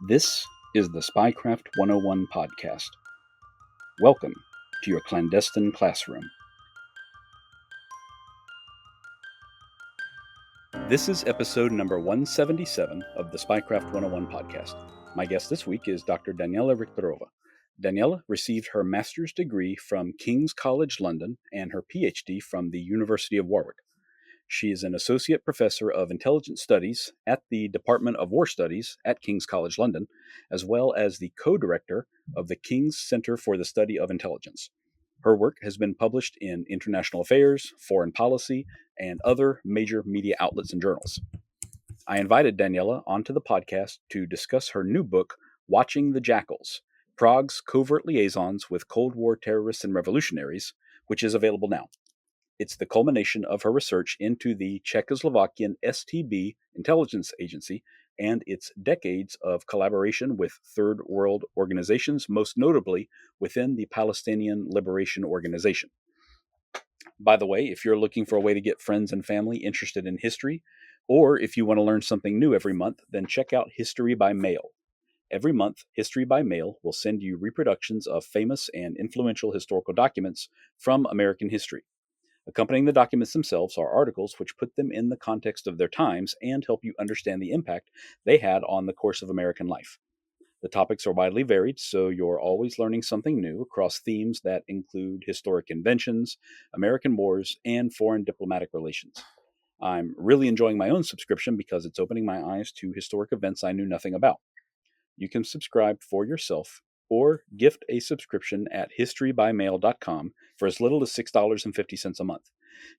This is the Spycraft 101 podcast. Welcome to your clandestine classroom. This is episode number 177 of the Spycraft 101 podcast. My guest this week is Dr. Daniela Richterova. Daniela received her master's degree from King's College London and her PhD from the University of Warwick. She is an associate professor of intelligence studies at the Department of War Studies at King's College London, as well as the co-director of the King's Center for the Study of Intelligence. Her work has been published in International Affairs, Foreign Policy, and other major media outlets and journals. I invited Daniela onto the podcast to discuss her new book, Watching the Jackals, Prague's Covert Liaisons with Cold War Terrorists and Revolutionaries, which is available now. It's the culmination of her research into the Czechoslovakian STB intelligence agency and its decades of collaboration with Third World organizations, most notably within the Palestinian Liberation Organization. By the way, if you're looking for a way to get friends and family interested in history, or if you want to learn something new every month, then check out History by Mail. Every month, History by Mail will send you reproductions of famous and influential historical documents from American history. Accompanying the documents themselves are articles which put them in the context of their times and help you understand the impact they had on the course of American life. The topics are widely varied, so you're always learning something new across themes that include historic inventions, American wars, and foreign diplomatic relations. I'm really enjoying my own subscription because it's opening my eyes to historic events I knew nothing about. You can subscribe for yourself or gift a subscription at historybymail.com for as little as $6.50 a month.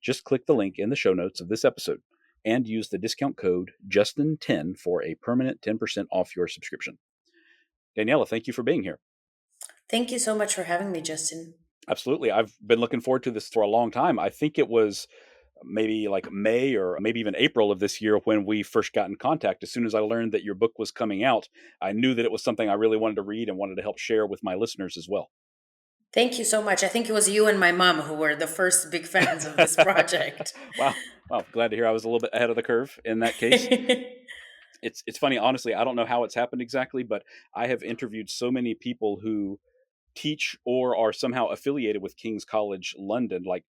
Just click the link in the show notes of this episode and use the discount code Justin10 for a permanent 10% off your subscription. Daniela, thank you for being here. Thank you so much for having me, Justin. Absolutely. I've been looking forward to this for a long time. I think it was maybe like May or maybe even April of this year when we first got in contact. As soon as I learned that your book was coming out, I knew that it was something I really wanted to read and wanted to help share with my listeners as well. Thank you so much. I think it was you and my mom who were the first big fans of this project. Wow. Wow. Glad to hear I was a little bit ahead of the curve in that case. It's funny, honestly, I don't know how it's happened exactly, but I have interviewed so many people who teach or are somehow affiliated with King's College London, like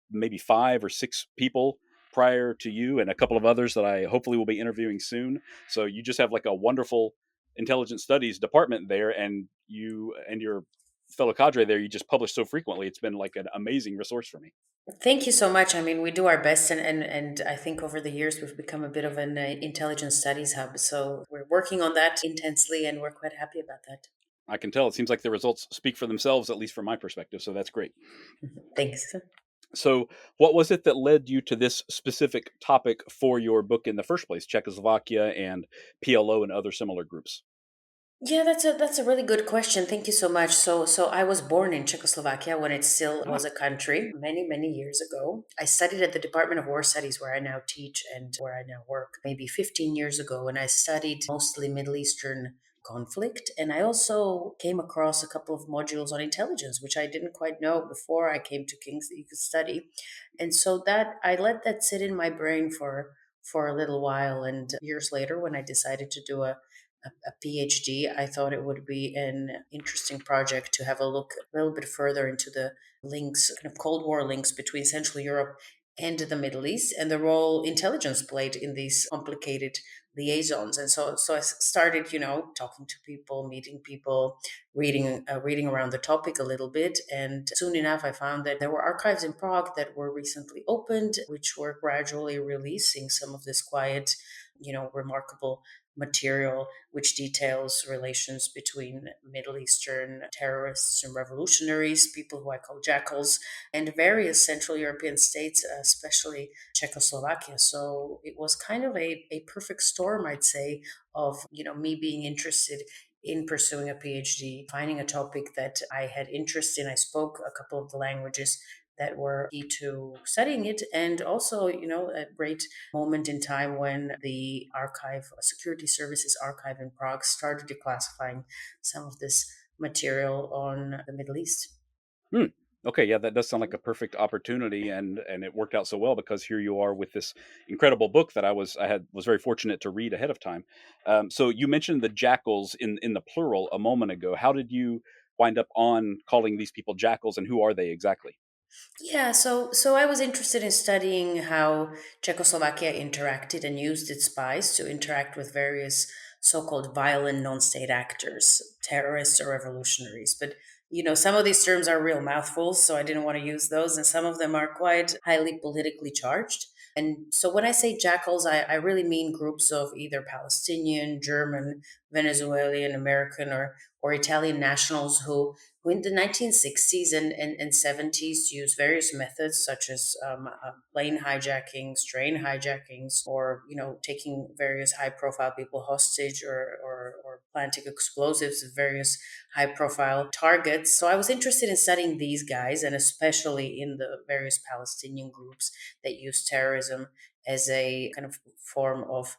maybe 5 or 6 people prior to you and a couple of others that I hopefully will be interviewing soon. So you just have like a wonderful intelligence studies department there, and you and your fellow cadre there, you just publish so frequently. It's been like an amazing resource for me. Thank you so much. I mean, we do our best, and I think over the years we've become a bit of an intelligence studies hub. So we're working on that intensely, and we're quite happy about that. I can tell. It seems like the results speak for themselves, at least from my perspective. So that's great. Thanks. So, what was it that led you to this specific topic for your book in the first place, Czechoslovakia and PLO and other similar groups? Yeah, that's a really good question. Thank you so much. So I was born in Czechoslovakia when it still Ah, was a country many years ago. I studied at the Department of War Studies where I now teach and where I now work maybe 15 years ago, and I studied mostly Middle Eastern conflict, and I also came across a couple of modules on intelligence which I didn't quite know before I came to King's that you could study. And so that I let that sit in my brain for a little while, and years later when I decided to do a PhD, I thought it would be an interesting project to have a look a little bit further into the links, kind of Cold War links between Central Europe and the Middle East, and the role intelligence played in these complicated liaisons. And so I started, talking to people, meeting people, reading around the topic a little bit. And soon enough, I found that there were archives in Prague that were recently opened, which were gradually releasing some of this quiet, remarkable material which details relations between Middle Eastern terrorists and revolutionaries, people who I call jackals, and various Central European states, especially Czechoslovakia. So it was kind of a perfect storm, I'd say, of me being interested in pursuing a PhD, finding a topic that I had interest in. I spoke a couple of the languages that were key to studying it, and also a great moment in time when the archive, security services archive in Prague, started declassifying some of this material on the Middle East. Hmm. Okay, yeah, that does sound like a perfect opportunity, and it worked out so well because here you are with this incredible book that I was very fortunate to read ahead of time. So you mentioned the jackals in the plural a moment ago. How did you wind up on calling these people jackals, and who are they exactly? Yeah, so I was interested in studying how Czechoslovakia interacted and used its spies to interact with various so-called violent non-state actors, terrorists or revolutionaries. But some of these terms are real mouthfuls, so I didn't want to use those, and some of them are quite highly politically charged. And so when I say jackals, I really mean groups of either Palestinian, German, Venezuelan, American, or Italian nationals who in the 1960s and 70s used various methods such as plane hijackings, train hijackings, or taking various high-profile people hostage or planting explosives at various high-profile targets. So I was interested in studying these guys, and especially in the various Palestinian groups that use terrorism as a kind of form of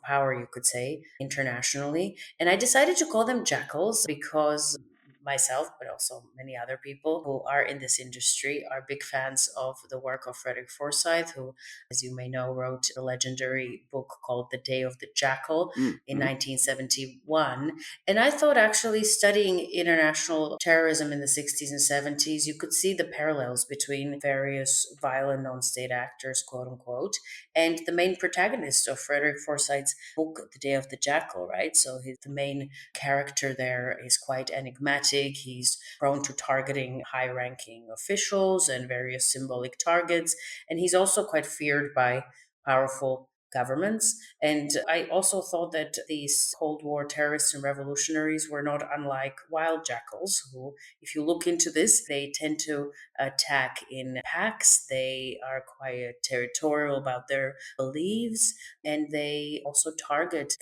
power, you could say, internationally. And I decided to call them jackals because myself, but also many other people who are in this industry, are big fans of the work of Frederick Forsyth, who, as you may know, wrote a legendary book called The Day of the Jackal in Mm-hmm. 1971. And I thought actually studying international terrorism in the 60s and 70s, you could see the parallels between various violent non state actors, quote unquote, and the main protagonist of Frederick Forsyth's book, The Day of the Jackal, right? So the main character there is quite enigmatic. He's prone to targeting high ranking officials and various symbolic targets. And he's also quite feared by powerful governments. And I also thought that these Cold War terrorists and revolutionaries were not unlike wild jackals, who, if you look into this, they tend to attack in packs. They are quite territorial about their beliefs, and they also target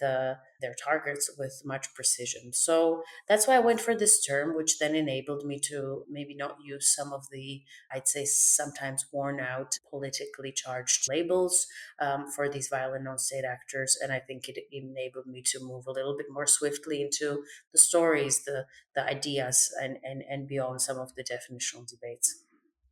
their targets with much precision. So that's why I went for this term, which then enabled me to maybe not use some of the, I'd say, sometimes worn out, politically charged labels for these violent non state actors. And I think it enabled me to move a little bit more swiftly into the stories, the ideas, and beyond some of the definitional debates.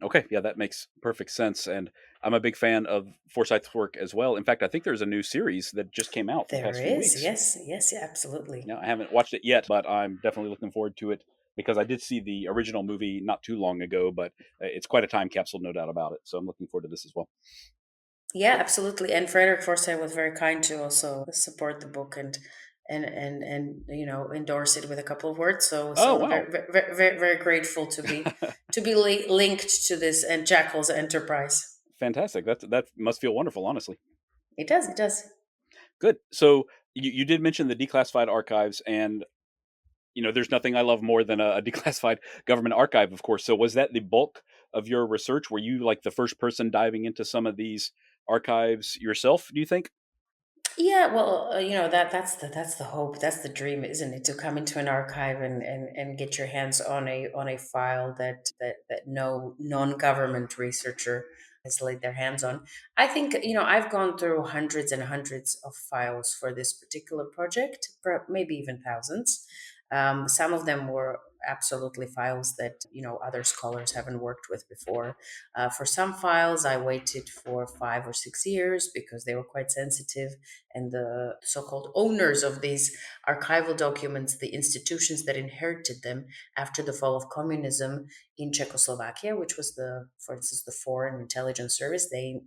Okay, yeah, that makes perfect sense, and I'm a big fan of Forsyth's work as well. In fact, I think there's a new series that just came out the There past few is, weeks. yes, yes, yeah, absolutely. Now, I haven't watched it yet, but I'm definitely looking forward to it because I did see the original movie not too long ago, but it's quite a time capsule, no doubt about it. So I'm looking forward to this as well. Yeah, absolutely. And Frederick Forsyth was very kind to also support the book and endorse it with a couple of words. So Oh, I'm wow. very grateful to be linked to this and Jackal's enterprise. Fantastic. That must feel wonderful, honestly. It does, it does. Good. So you did mention the declassified archives, and there's nothing I love more than a declassified government archive, of course. So was that the bulk of your research? Were you like the first person diving into some of these archives yourself, do you think? Yeah, well, that's the hope, that's the dream, isn't it? To come into an archive and get your hands on a file that no non-government researcher has laid their hands on. I think I've gone through hundreds and hundreds of files for this particular project, maybe even thousands. Some of them were absolutely files that other scholars haven't worked with before. For some files, I waited for 5 or 6 years because they were quite sensitive, and the so-called owners of these archival documents, the institutions that inherited them after the fall of communism in Czechoslovakia, which was for instance, the Foreign Intelligence Service. They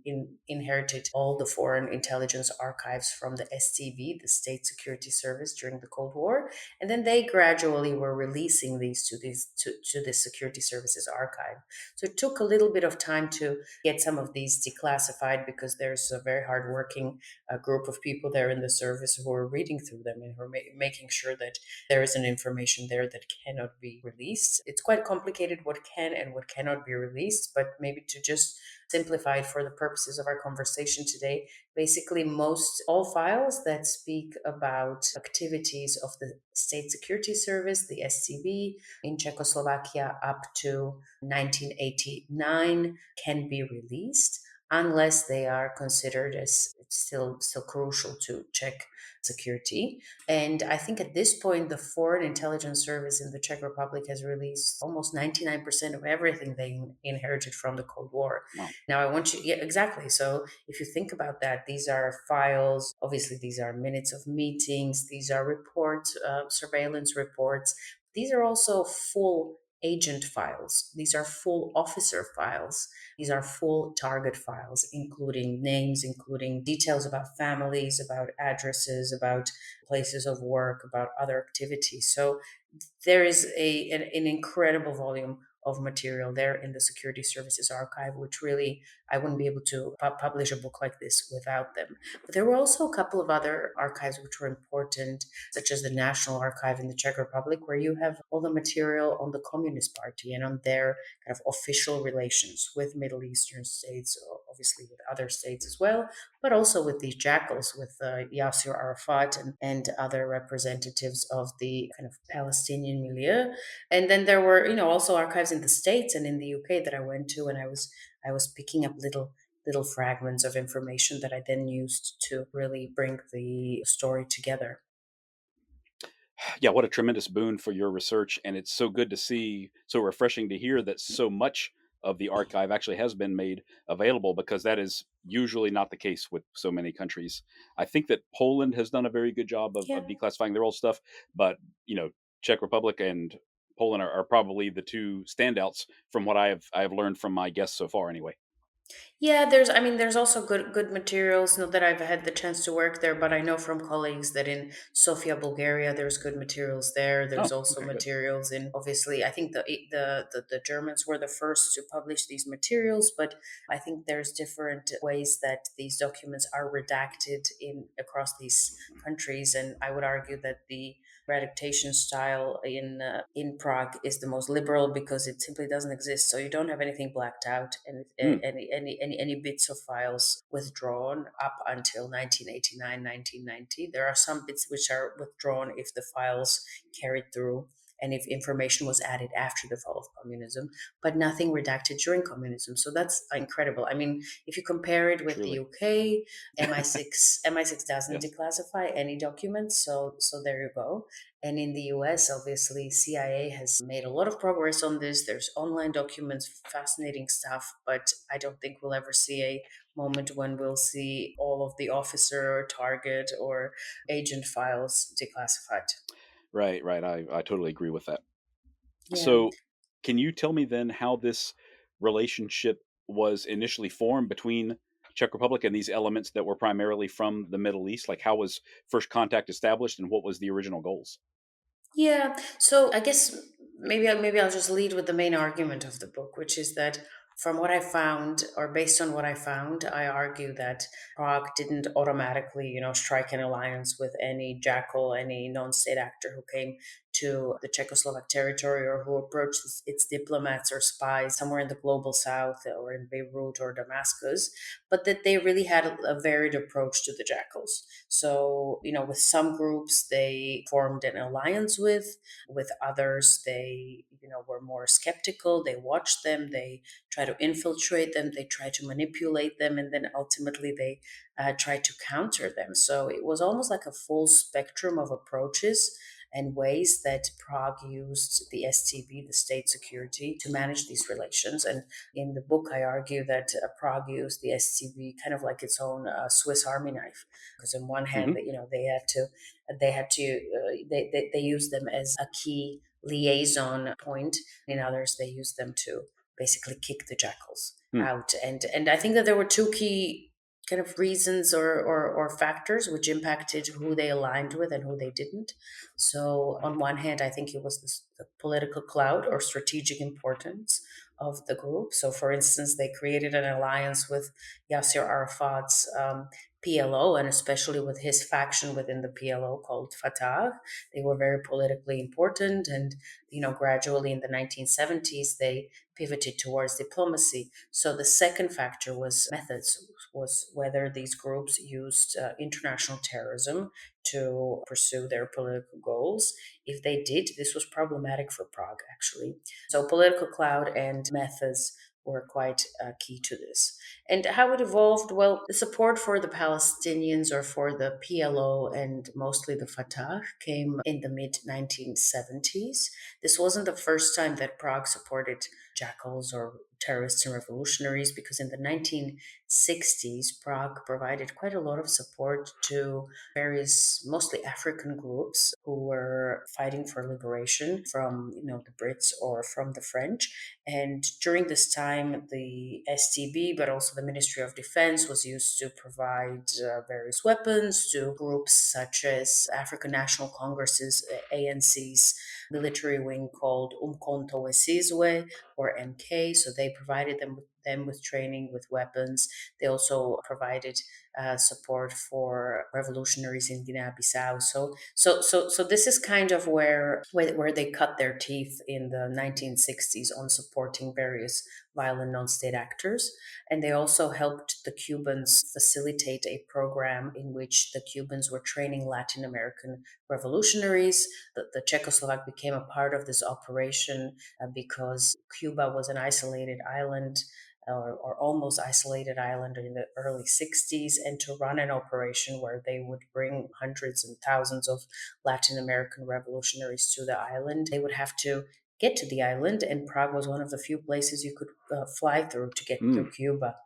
inherited all the foreign intelligence archives from the STV, the State Security Service, during the Cold War, and then they gradually were releasing these to the Security Services archive. So it took a little bit of time to get some of these declassified because there's a very hardworking group of people there in the service who are reading through them and who are making sure that there is an information there that cannot be released. It's quite complicated what can and what cannot be released, but maybe to just simplify it for the purposes of our conversation today, basically most all files that speak about activities of the State Security Service, the SCB, in Czechoslovakia up to 1989 can be released. unless they are considered as still crucial to Czech security. And I think at this point, the Foreign Intelligence Service in the Czech Republic has released almost 99% of everything they inherited from the Cold War. Wow. Now, I want you, yeah, exactly. So if you think about that, these are files, obviously, these are minutes of meetings, these are reports, surveillance reports. These are also full agent files. These are full officer files. These are full target files, including names, including details about families, about addresses, about places of work, about other activities. So there is an incredible volume of material there in the Security Services Archive, which really I wouldn't be able to publish a book like this without them. But there were also a couple of other archives which were important, such as the National Archive in the Czech Republic, where you have all the material on the Communist Party and on their kind of official relations with Middle Eastern states, obviously with other states as well, but also with these jackals, with Yasser Arafat and other representatives of the kind of Palestinian milieu. And then there were, also archives in the States and in the UK that I went to, and I was picking up little fragments of information that I then used to really bring the story together. Yeah, what a tremendous boon for your research. And it's so good to see, so refreshing to hear that so much of the archive actually has been made available, because that is usually not the case with so many countries. I think that Poland has done a very good job of Yeah. declassifying their old stuff, but, Czech Republic and Poland are probably the two standouts from what I have learned from my guests so far, anyway. Yeah, there's also good materials. Not that I've had the chance to work there, but I know from colleagues that in Sofia, Bulgaria, there's good materials there. There's Oh, also okay, good. materials in, obviously, I think the Germans were the first to publish these materials, but I think there's different ways that these documents are redacted in across these countries, and I would argue that the redactation style in Prague is the most liberal because it simply doesn't exist. So you don't have anything blacked out, and Hmm, any bits of files withdrawn up until 1989, 1990. There are some bits which are withdrawn if the files carried through and if information was added after the fall of communism, but nothing redacted during communism. So that's incredible. I mean, if you compare it with the truly. UK, MI6 doesn't Yes. declassify any documents. So there you go. And in the US, obviously, CIA has made a lot of progress on this. There's online documents, fascinating stuff, but I don't think we'll ever see a moment when we'll see all of the officer or target or agent files declassified. Right, right. I totally agree with that. Yeah. So, can you tell me then how this relationship was initially formed between Czech Republic and these elements that were primarily from the Middle East? Like, how was first contact established, and what was the original goals? Yeah. So I guess maybe I'll just lead with the main argument of the book, which is that from what I found, or based on what I found, I argue that Prague didn't automatically, strike an alliance with any jackal, any non-state actor who came to the Czechoslovak territory or who approached its diplomats or spies somewhere in the global south or in Beirut or Damascus, but that they really had a varied approach to the jackals. So, with some groups they formed an alliance with others they, were more skeptical. They watched them, they try to infiltrate them, they try to manipulate them, and then ultimately they try to counter them. So it was almost like a full spectrum of approaches and ways that Prague used the STB, the state security, to manage these relations. And in the book, I argue that Prague used the STB kind of like its own Swiss Army knife, because on one hand, Hmm. they used them as a key liaison point. In others, they used them to basically kick the jackals Hmm. out. And I think that there were two key kind of reasons or factors which impacted who they aligned with and who they didn't. So on one hand, I think it was the political clout or strategic importance of the group. So, for instance, they created an alliance with Yasser Arafat's PLO, and especially with his faction within the PLO called Fatah. They were very politically important, and gradually in the 1970s, they pivoted towards diplomacy. So the second factor was methods, was whether these groups used international terrorism to pursue their political goals. If they did, this was problematic for Prague, actually. So political clout and methods were quite key to this. And how it evolved, well, the support for the Palestinians or for the PLO and mostly the Fatah came in the mid 1970s. This wasn't the first time that Prague supported jackals or terrorists and revolutionaries, because in the 1960s, Prague provided quite a lot of support to various, mostly African groups who were fighting for liberation from, the Brits or from the French. And during this time, the STB, but also the Ministry of Defense, was used to provide various weapons to groups such as African National Congress's, ANC's military wing called Umkhonto we Sizwe, or MK. So they provided them with training, with weapons. They also provided support for revolutionaries in Guinea-Bissau. So this is kind of where they cut their teeth in the 1960s on supporting various violent non-state actors. And they also helped the Cubans facilitate a program in which the Cubans were training Latin American revolutionaries. The Czechoslovak became a part of this operation because Cuba was an isolated island, or almost isolated island in the early 60s, and to run an operation where they would bring hundreds and thousands of Latin American revolutionaries to the island, they would have to get to the island, and Prague was one of the few places you could fly through to get Mm. through Cuba.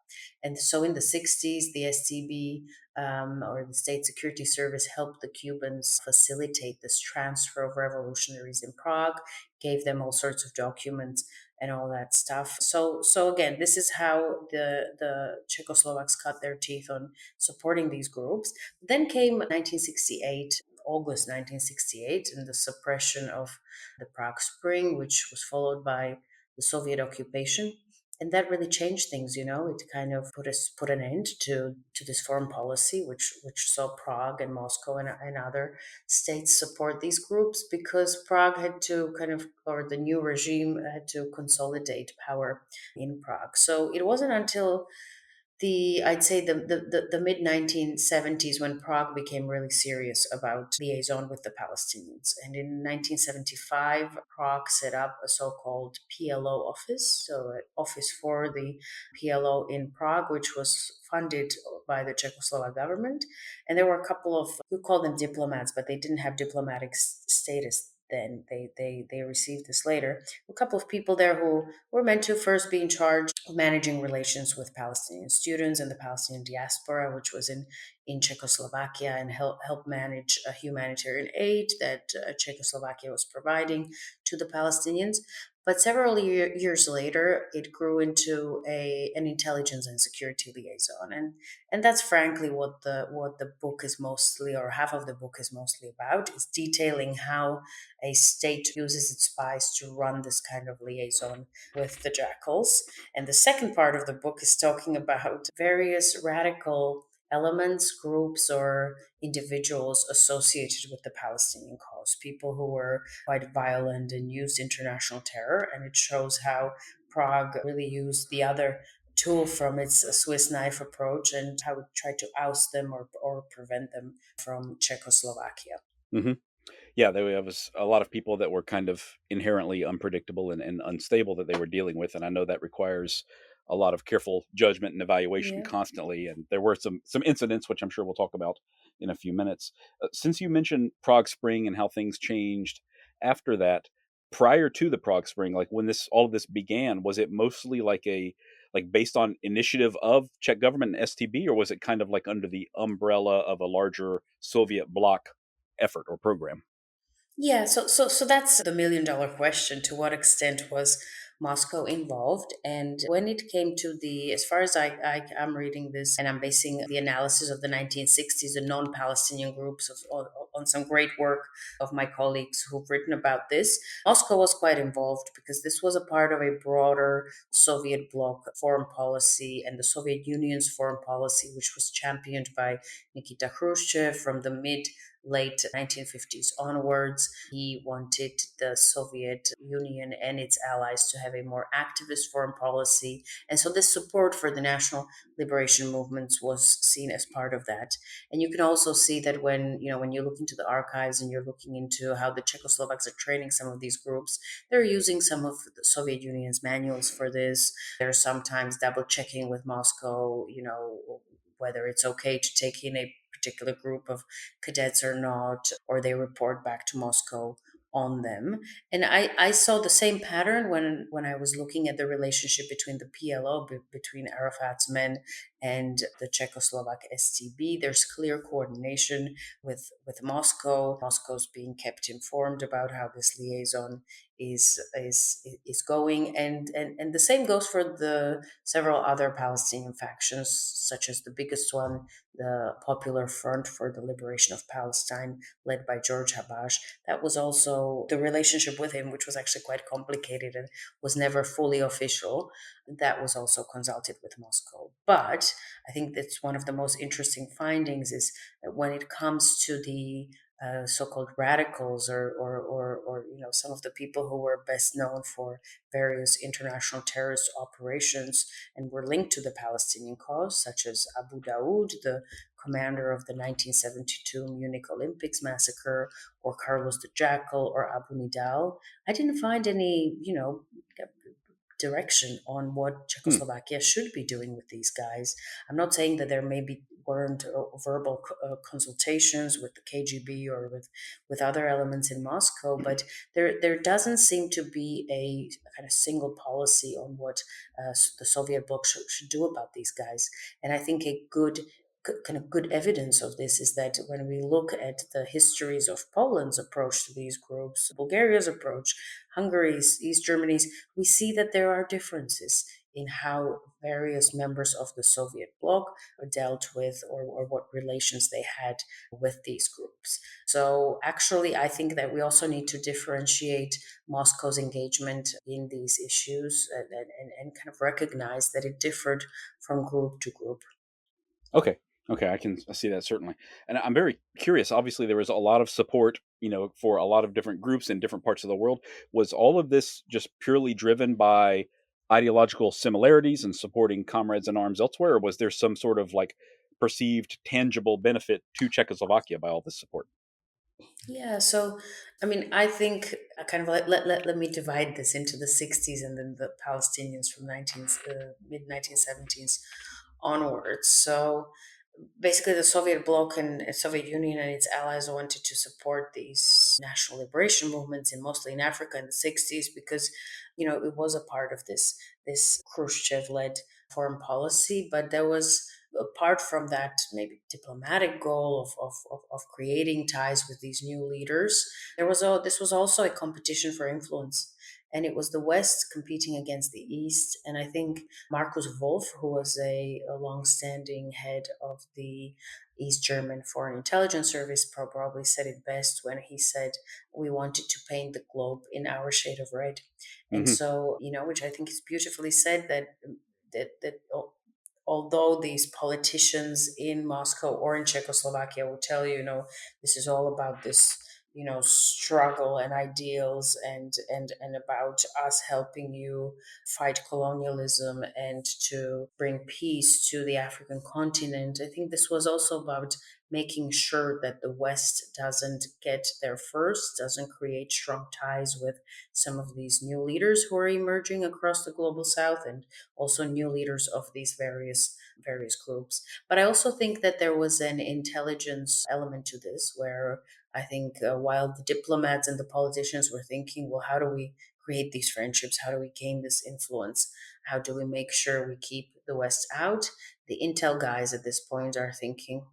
And so in the 60s, the STB, or the State Security Service, helped the Cubans facilitate this transfer of revolutionaries in Prague, gave them all sorts of documents and all that stuff. So again, this is how the Czechoslovaks cut their teeth on supporting these groups. Then came 1968, August 1968, and the suppression of the Prague Spring, which was followed by the Soviet occupation. And that really changed things. It kind of put an end to this foreign policy, which saw Prague and Moscow and other states support these groups, because Prague had to or the new regime had to consolidate power in Prague. So it wasn't until I'd say the mid 1970s when Prague became really serious about liaison with the Palestinians. And in 1975, Prague set up a so-called PLO office, so an office for the PLO in Prague, which was funded by the Czechoslovak government. And there were a couple of, we call them diplomats, but they didn't have diplomatic status then. They received this later. A couple of people there who were meant to first be in charge of managing relations with Palestinian students and the Palestinian diaspora, which was in Czechoslovakia, and help manage a humanitarian aid that Czechoslovakia was providing to the Palestinians. But several years later, it grew into an intelligence and security liaison, and that's frankly what the book is mostly, or half of the book is mostly about, is detailing how a state uses its spies to run this kind of liaison with the jackals. And the second part of the book is talking about various radical elements, groups, or individuals associated with the Palestinian cause, people who were quite violent and used international terror. And it shows how Prague really used the other tool from its Swiss knife approach, and how it tried to oust them or prevent them from Czechoslovakia. Hmm. Yeah, there was a lot of people that were kind of inherently unpredictable and unstable that they were dealing with, and I know that requires a lot of careful judgment and evaluation Yeah. constantly. And there were some incidents, which I'm sure we'll talk about in a few minutes. Since you mentioned Prague Spring and how things changed after that, prior to the Prague Spring, like when this all of this began, was it mostly like based on initiative of Czech government and STB, or was it kind of like under the umbrella of a larger Soviet bloc effort or program? Yeah, so that's the million-dollar question. To what extent was Moscow involved? And when it came to as far as I'm reading this, and I'm basing the analysis of the 1960s, the non-Palestinian groups, on some great work of my colleagues who've written about this. Moscow was quite involved because this was a part of a broader Soviet bloc foreign policy and the Soviet Union's foreign policy, which was championed by Nikita Khrushchev from the mid late 1950s onwards. He wanted the Soviet Union and its allies to have a more activist foreign policy. And so this support for the national liberation movements was seen as part of that. And you can also see that when you look into the archives and you're looking into how the Czechoslovaks are training some of these groups, they're using some of the Soviet Union's manuals for this. They're sometimes double checking with Moscow, whether it's okay to take in a particular group of cadets or not, or they report back to Moscow on them. And I saw the same pattern when I was looking at the relationship between the PLO, between Arafat's men and the Czechoslovak STB. There's clear coordination with Moscow. Moscow's being kept informed about how this liaison is going, and the same goes for the several other Palestinian factions, such as the biggest one, the Popular Front for the Liberation of Palestine, led by George Habash. That was also the relationship with him, which was actually quite complicated and was never fully official. That was also consulted with Moscow. But I think that's one of the most interesting findings is that when it comes to the so-called radicals or some of the people who were best known for various international terrorist operations and were linked to the Palestinian cause, such as Abu Daoud, the commander of the 1972 Munich Olympics massacre, or Carlos the Jackal, or Abu Nidal. I didn't find any, direction on what Hmm. Czechoslovakia should be doing with these guys. I'm not saying that there maybe weren't verbal consultations with the KGB or with other elements in Moscow, but there doesn't seem to be a kind of single policy on what the Soviet bloc should do about these guys. And I think a kind of good evidence of this is that when we look at the histories of Poland's approach to these groups, Bulgaria's approach, Hungary's, East Germany's, we see that there are differences in how various members of the Soviet bloc dealt with or what relations they had with these groups. So, actually, I think that we also need to differentiate Moscow's engagement in these issues and kind of recognize that it differed from group to group. Okay. Okay, I can see that certainly. And I'm very curious. Obviously, there was a lot of support, for a lot of different groups in different parts of the world. Was all of this just purely driven by ideological similarities and supporting comrades in arms elsewhere, or was there some sort of like perceived tangible benefit to Czechoslovakia by all this support? Yeah, so I mean, I think kind of let me divide this into the 60s and then the Palestinians from mid 1970s onwards. So basically, the Soviet bloc and Soviet Union and its allies wanted to support these national liberation movements, and mostly in Africa in the 60s, because it was a part of this Khrushchev-led foreign policy. But there was, apart from that maybe diplomatic goal of creating ties with these new leaders, this was also a competition for influence. And it was the West competing against the East. And I think Markus Wolf, who was a long-standing head of the East German Foreign Intelligence Service, probably said it best when he said, "We wanted to paint the globe in our shade of red." And Hmm. so, which I think is beautifully said, that although these politicians in Moscow or in Czechoslovakia will tell you, this is all about this, struggle and ideals and about us helping you fight colonialism and to bring peace to the African continent. I think this was also about making sure that the West doesn't get there first, doesn't create strong ties with some of these new leaders who are emerging across the global South, and also new leaders of these various groups. But I also think that there was an intelligence element to this, where I think while the diplomats and the politicians were thinking, well, how do we create these friendships? How do we gain this influence? How do we make sure we keep the West out? The intel guys at this point are thinking,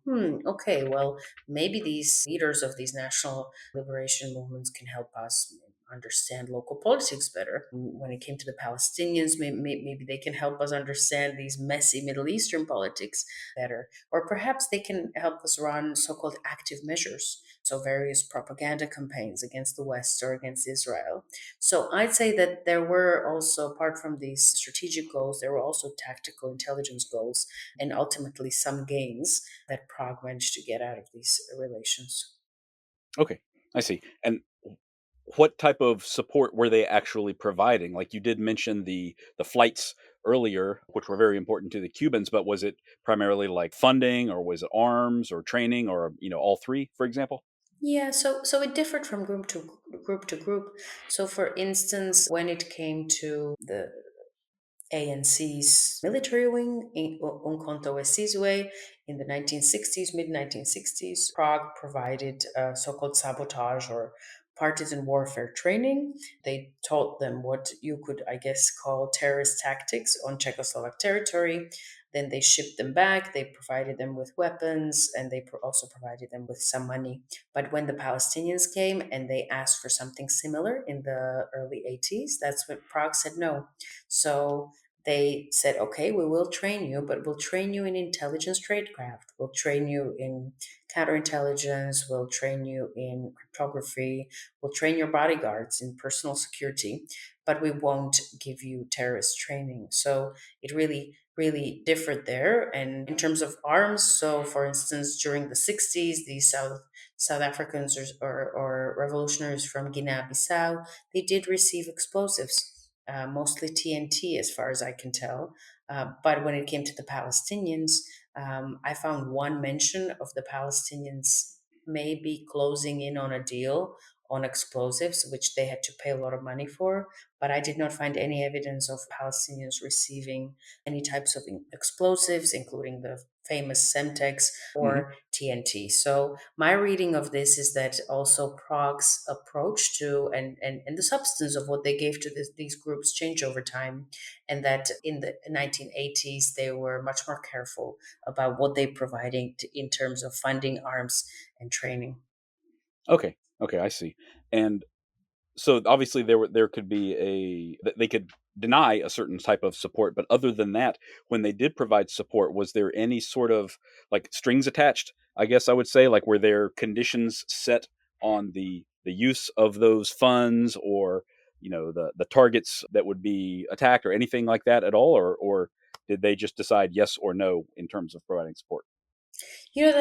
okay, well, maybe these leaders of these national liberation movements can help us understand local politics better. When it came to the Palestinians, maybe they can help us understand these messy Middle Eastern politics better. Or perhaps they can help us run so called active measures, so various propaganda campaigns against the West or against Israel. So I'd say that there were also, apart from these strategic goals, there were also tactical intelligence goals and ultimately some gains that Prague managed to get out of these relations. Okay, I see. And what type of support were they actually providing? Like you did mention the flights earlier, which were very important to the Cubans, but was it primarily like funding, or was it arms or training, or all three, for example? Yeah, so it differed from group to group. So for instance, when it came to the ANC's military wing, Umkhonto we Sizwe, in the 1960s, mid 1960s, Prague provided so-called sabotage or partisan warfare training. They taught them what you could, I guess, call terrorist tactics on Czechoslovak territory. Then they shipped them back. They provided them with weapons, and they also provided them with some money. But when the Palestinians came and they asked for something similar in the early 80s, that's when Prague said no. So they said, okay, we will train you, but we'll train you in intelligence tradecraft. We'll train you in counterintelligence. We'll train you in cryptography. We'll train your bodyguards in personal security, but we won't give you terrorist training. So it really, really differed there. And in terms of arms, so for instance, during the 60s, the South Africans or revolutionaries from Guinea-Bissau, they did receive explosives, mostly TNT, as far as I can tell. But when it came to the Palestinians, I found one mention of the Palestinians maybe closing in on a deal on explosives, which they had to pay a lot of money for. But I did not find any evidence of Palestinians receiving any types of explosives, including the famous Semtex Hmm. or TNT. So my reading of this is that also Prague's approach to and the substance of what they gave to these groups changed over time, and that in the 1980s they were much more careful about what they providing in terms of funding, arms, and training. Okay, okay, I see. And so obviously there could be they could deny a certain type of support, but other than that, when they did provide support, was there any sort of like strings attached? I guess I would say, like, were there conditions set on the use of those funds, or the targets that would be attacked, or anything like that at all, or did they just decide yes or no in terms of providing support? You know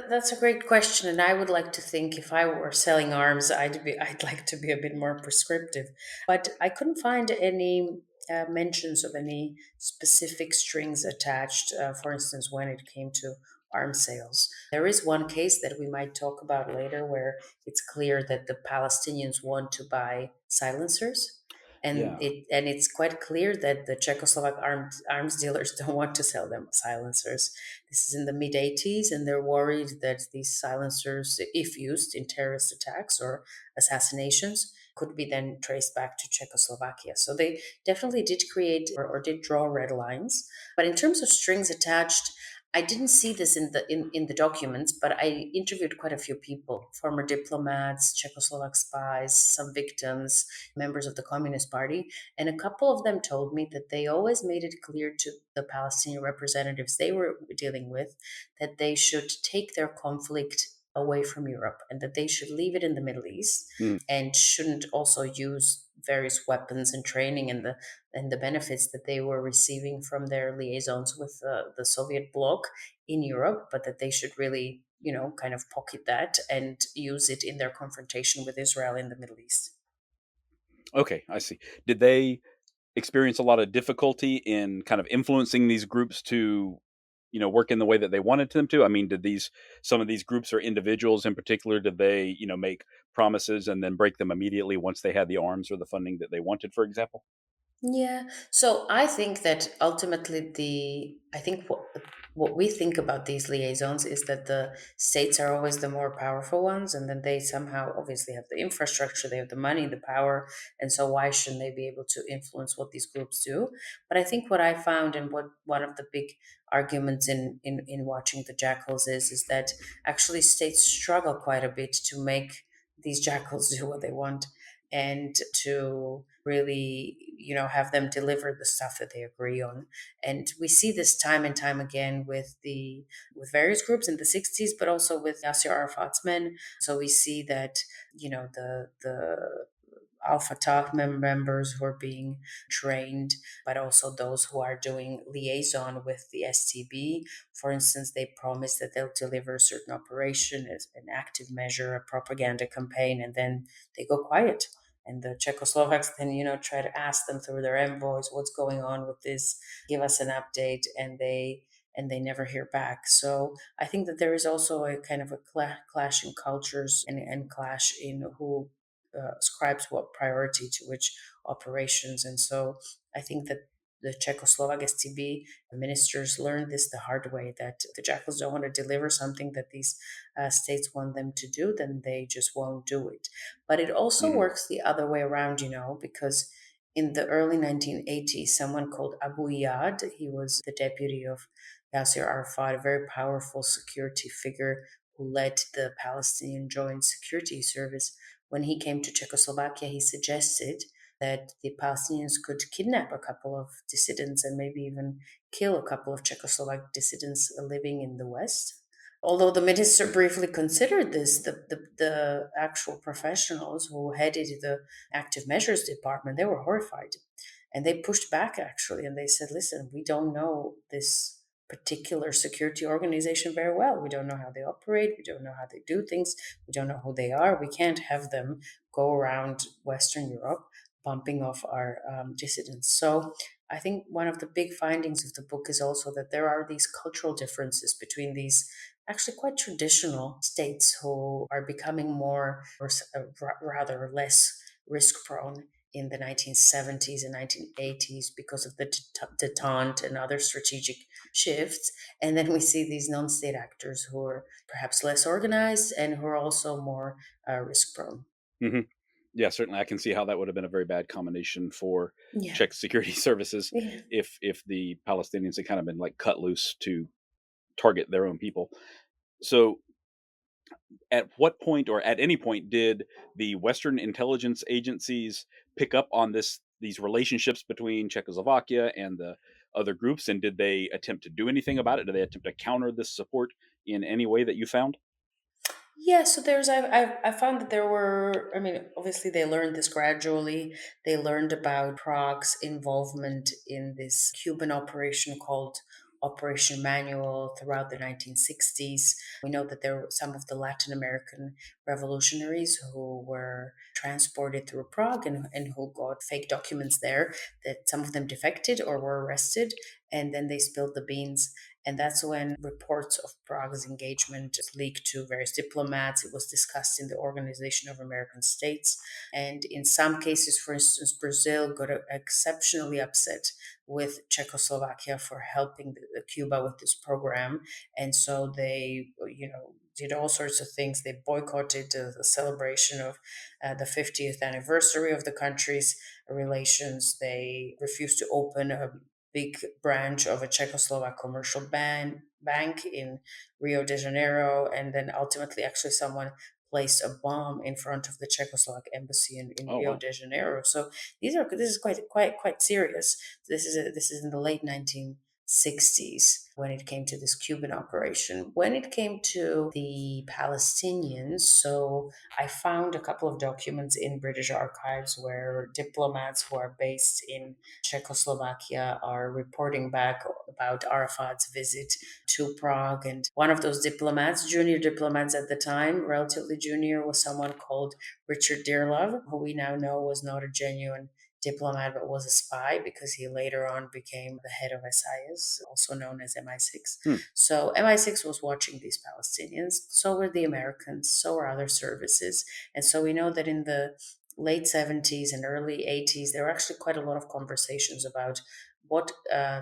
that's a great question, and I would like to think if I were selling arms, I'd like to be a bit more prescriptive, but I couldn't find any mentions of any specific strings attached. For instance, when it came to arms sales, there is one case that we might talk about later where it's clear that the Palestinians want to buy silencers. Yeah. And it's quite clear that the Czechoslovak arms dealers don't want to sell them silencers. This is in the mid 80s, and they're worried that these silencers, if used in terrorist attacks or assassinations, could be then traced back to Czechoslovakia. So they definitely did create or did draw red lines. But in terms of strings attached, I didn't see this in the documents, but I interviewed quite a few people, former diplomats, Czechoslovak spies, some victims, members of the Communist Party, and a couple of them told me that they always made it clear to the Palestinian representatives they were dealing with that they should take their conflict away from Europe and that they should leave it in the Middle East Mm. and shouldn't also use various weapons and training and the benefits that they were receiving from their liaisons with the Soviet bloc in Europe, but that they should really, kind of pocket that and use it in their confrontation with Israel in the Middle East. Okay, I see. Did they experience a lot of difficulty in kind of influencing these groups to work in the way that they wanted them to? I mean, did these some of these groups or individuals in particular, did they make promises and then break them immediately once they had the arms or the funding that they wanted, for example? Yeah. So I think that ultimately I think what we think about these liaisons is that the states are always the more powerful ones, and then they somehow obviously have the infrastructure, they have the money, the power, and so why shouldn't they be able to influence what these groups do? But I think what I found and what one of the big arguments in watching the jackals is that actually states struggle quite a bit to make these jackals do what they want and to really have them deliver the stuff that they agree on. And we see this time and time again with various groups in the 60s, but also with Yasser Arafat's men. So we see that the Al-Fatah members who are being trained, but also those who are doing liaison with the STB. For instance, they promise that they'll deliver a certain operation as an active measure, a propaganda campaign, and then they go quiet. And the Czechoslovaks then, try to ask them through their envoys, what's going on with this? Give us an update, and they never hear back. So I think that there is also a kind of a clash in cultures and clash in who ascribes what priority to which operations. And so I think that the Czechoslovak STB ministers learned this the hard way, that the Jackals don't want to deliver something that these states want them to do, then they just won't do it. But it also Hmm. works the other way around, because in the early 1980s, someone called Abu Yad, he was the deputy of Yasser Arafat, a very powerful security figure who led the Palestinian Joint Security Service. When he came to Czechoslovakia, he suggested that the Palestinians could kidnap a couple of dissidents and maybe even kill a couple of Czechoslovak dissidents living in the West. Although the minister briefly considered this, the actual professionals who headed the active measures department, they were horrified. And they pushed back actually, and they said, listen, we don't know this particular security organization very well. We don't know how they operate. We don't know how they do things. We don't know who they are. We can't have them go around Western Europe bumping off our dissidents. So I think one of the big findings of the book is also that there are these cultural differences between these actually quite traditional states who are becoming more or rather less risk prone in the 1970s and 1980s because of the detente and other strategic shifts. And then we see these non state actors who are perhaps less organized and who are also more risk prone. Hmm. Yeah, certainly, I can see how that would have been a very bad combination for Yeah. Czech security services Yeah. if the Palestinians had kind of been like cut loose to target their own people. So, at what point, or at any point, did the Western intelligence agencies pick up on these relationships between Czechoslovakia and the other groups, and did they attempt to do anything about it? Did they attempt to counter this support in any way that you found? Yeah, so I found that there were, I mean, obviously they learned this gradually. They learned about Prague's involvement in this Cuban operation called Operation Manual throughout the 1960s. We know that there were some of the Latin American revolutionaries who were transported through Prague and who got fake documents there, that some of them defected or were arrested, and then they spilled the beans. And that's when reports of Prague's engagement leaked to various diplomats. It was discussed in the Organization of American States. And in some cases, for instance, Brazil got exceptionally upset with Czechoslovakia for helping Cuba with this program. And so they, did all sorts of things. They boycotted the celebration of the 50th anniversary of the country's relations. They refused to open a big branch of a Czechoslovak commercial bank in Rio de Janeiro, and then ultimately, actually, someone placed a bomb in front of the Czechoslovak embassy in Oh, Rio wow. de Janeiro. So this is quite serious. This is in the late 1960s when it came to this Cuban operation. When it came to the Palestinians, so I found a couple of documents in British archives where diplomats who are based in Czechoslovakia are reporting back about Arafat's visit to Prague. And one of those diplomats, junior diplomats at the time, relatively junior, was someone called Richard Dearlove, who we now know was not a genuine diplomat but was a spy because he later on became the head of SIS, also known as MI6. Hmm. So MI6 was watching these Palestinians. So were the Americans. So were other services. And so we know that in the late 70s and early 80s, there were actually quite a lot of conversations about what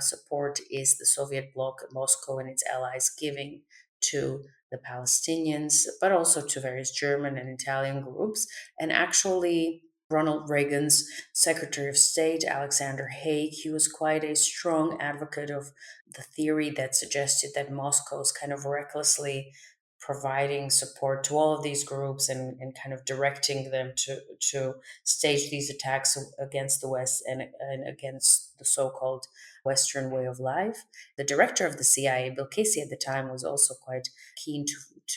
support is the Soviet bloc, Moscow and its allies giving to the Palestinians, but also to various German and Italian groups. And actually, Ronald Reagan's Secretary of State, Alexander Haig, he was quite a strong advocate of the theory that suggested that Moscow is kind of recklessly providing support to all of these groups and kind of directing them to stage these attacks against the West and against the so-called Western way of life. The director of the CIA, Bill Casey, at the time was also quite keen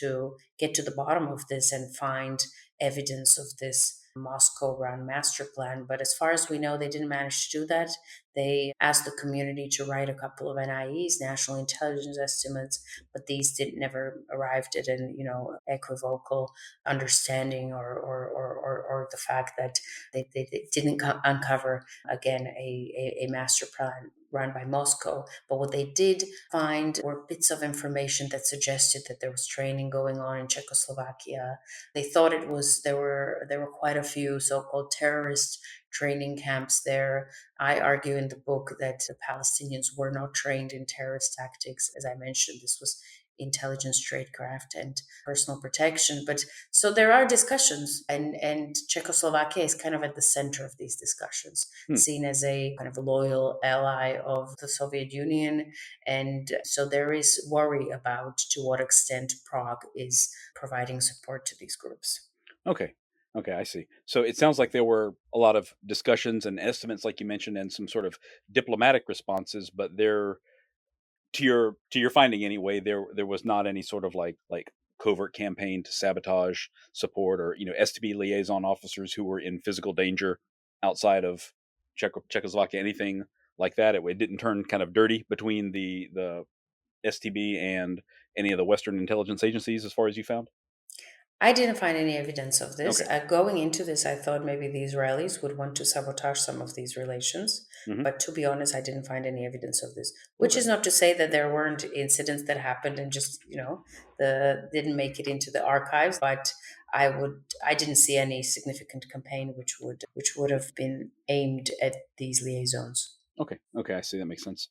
to get to the bottom of this and find evidence of this Moscow-run master plan. But as far as we know, they didn't manage to do that. They asked the community to write a couple of NIEs, national intelligence estimates, but these did never arrived at an equivocal understanding or the fact that they didn't uncover again a master plan run by Moscow. But what they did find were bits of information that suggested that there was training going on in Czechoslovakia. They thought there were quite a few so-called terrorist training camps there. I argue in the book that the Palestinians were not trained in terrorist tactics. As I mentioned, this was intelligence, tradecraft, and personal protection. But so there are discussions, and Czechoslovakia is kind of at the center of these discussions, seen as a kind of loyal ally of the Soviet Union. And so there is worry about to what extent Prague is providing support to these groups. Okay. Okay, I see. So it sounds like there were a lot of discussions and estimates, like you mentioned, and some sort of diplomatic responses, but there, to your finding anyway, there was not any sort of like covert campaign to sabotage support, or STB liaison officers who were in physical danger outside of Czechoslovakia, anything like that. It didn't turn kind of dirty between the STB and any of the Western intelligence agencies, as far as you found. I didn't find any evidence of this. Okay. Going into this, I thought maybe the Israelis would want to sabotage some of these relations. Hmm. But to be honest, I didn't find any evidence of this, which Okay. is not to say that there weren't incidents that happened and just, the didn't make it into the archives. But I didn't see any significant campaign which would have been aimed at these liaisons. Okay. Okay. I see. That makes sense.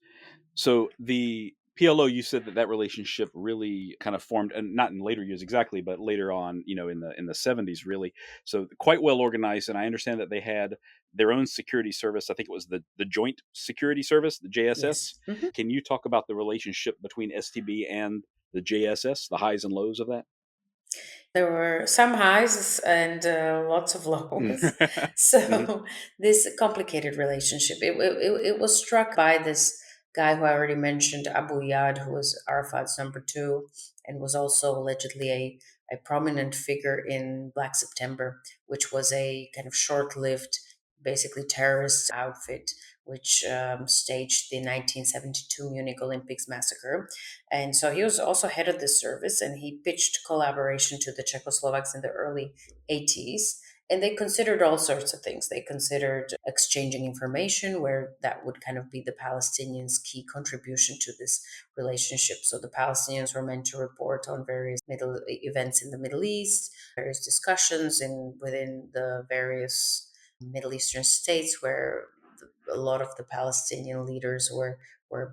So the PLO, you said that relationship really kind of formed, and not in later years exactly, but later on, in the 70s, really. So quite well organized, and I understand that they had their own security service. I think it was the Joint Security Service, the JSS. Yes. Hmm. Can you talk about the relationship between STB and the JSS, the highs and lows of that? There were some highs and lots of lows. Hmm. So this complicated relationship, it was struck by this guy who I already mentioned, Abu Yad, who was Arafat's number two, and was also allegedly a prominent figure in Black September, which was a kind of short-lived, basically terrorist outfit, which staged the 1972 Munich Olympics massacre. And so he was also head of the service, and he pitched collaboration to the Czechoslovaks in the early 80s. And they considered all sorts of things. They considered exchanging information, where that would kind of be the Palestinians' key contribution to this relationship. So the Palestinians were meant to report on various middle events in the Middle East, various discussions within the various Middle Eastern states where a lot of the Palestinian leaders were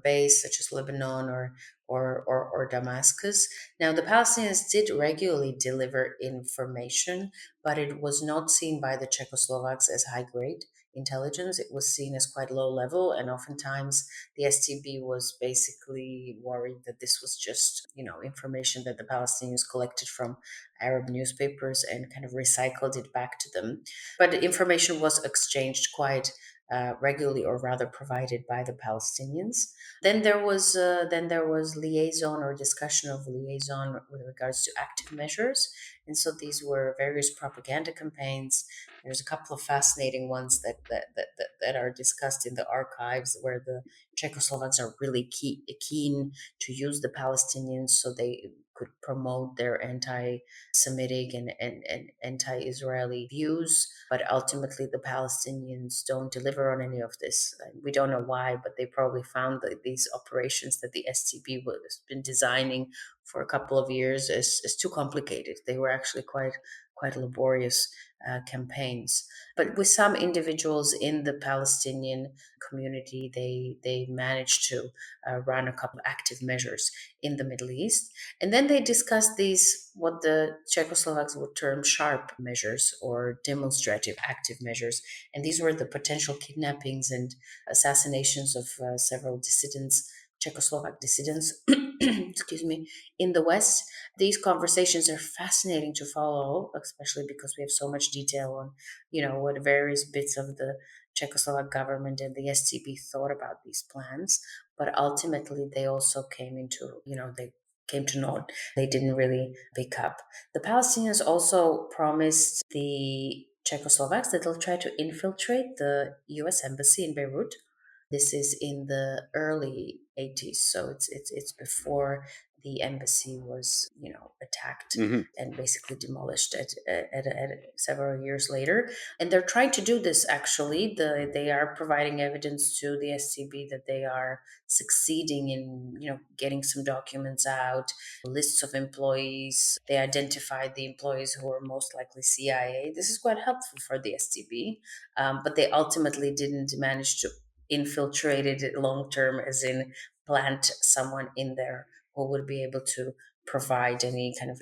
based, such as Lebanon or Damascus. Now, the Palestinians did regularly deliver information, but it was not seen by the Czechoslovaks as high grade intelligence. It was seen as quite low level, and oftentimes the STB was basically worried that this was just, information that the Palestinians collected from Arab newspapers and kind of recycled it back to them. But information was exchanged quite regularly, or rather provided by the Palestinians. Then there was liaison or discussion of liaison with regards to active measures, and so these were various propaganda campaigns. There's a couple of fascinating ones that are discussed in the archives, where the Czechoslovaks are really keen to use the Palestinians so they could promote their anti-Semitic and anti-Israeli views. But ultimately, the Palestinians don't deliver on any of this. And we don't know why, but they probably found that these operations that the STB has been designing for a couple of years is too complicated. They were actually quite laborious campaigns. But with some individuals in the Palestinian community, they managed to run a couple of active measures in the Middle East. And then they discussed these, what the Czechoslovaks would term sharp measures or demonstrative active measures. And these were the potential kidnappings and assassinations of several dissidents, Czechoslovak dissidents, excuse me, in the West. These conversations are fascinating to follow, especially because we have so much detail on, what various bits of the Czechoslovak government and the STB thought about these plans. But ultimately, they also they came to naught. They didn't really pick up. The Palestinians also promised the Czechoslovaks that will try to infiltrate the US embassy in Beirut. This is in the early 80s, so it's before the embassy was, attacked Hmm. and basically demolished at several years later. And they're trying to do this actually. They are providing evidence to the SCB that they are succeeding in, getting some documents out, lists of employees. They identified the employees who were most likely CIA. This is quite helpful for the SCB, but they ultimately didn't manage to infiltrate it long term, as in plant someone in there who would be able to provide any kind of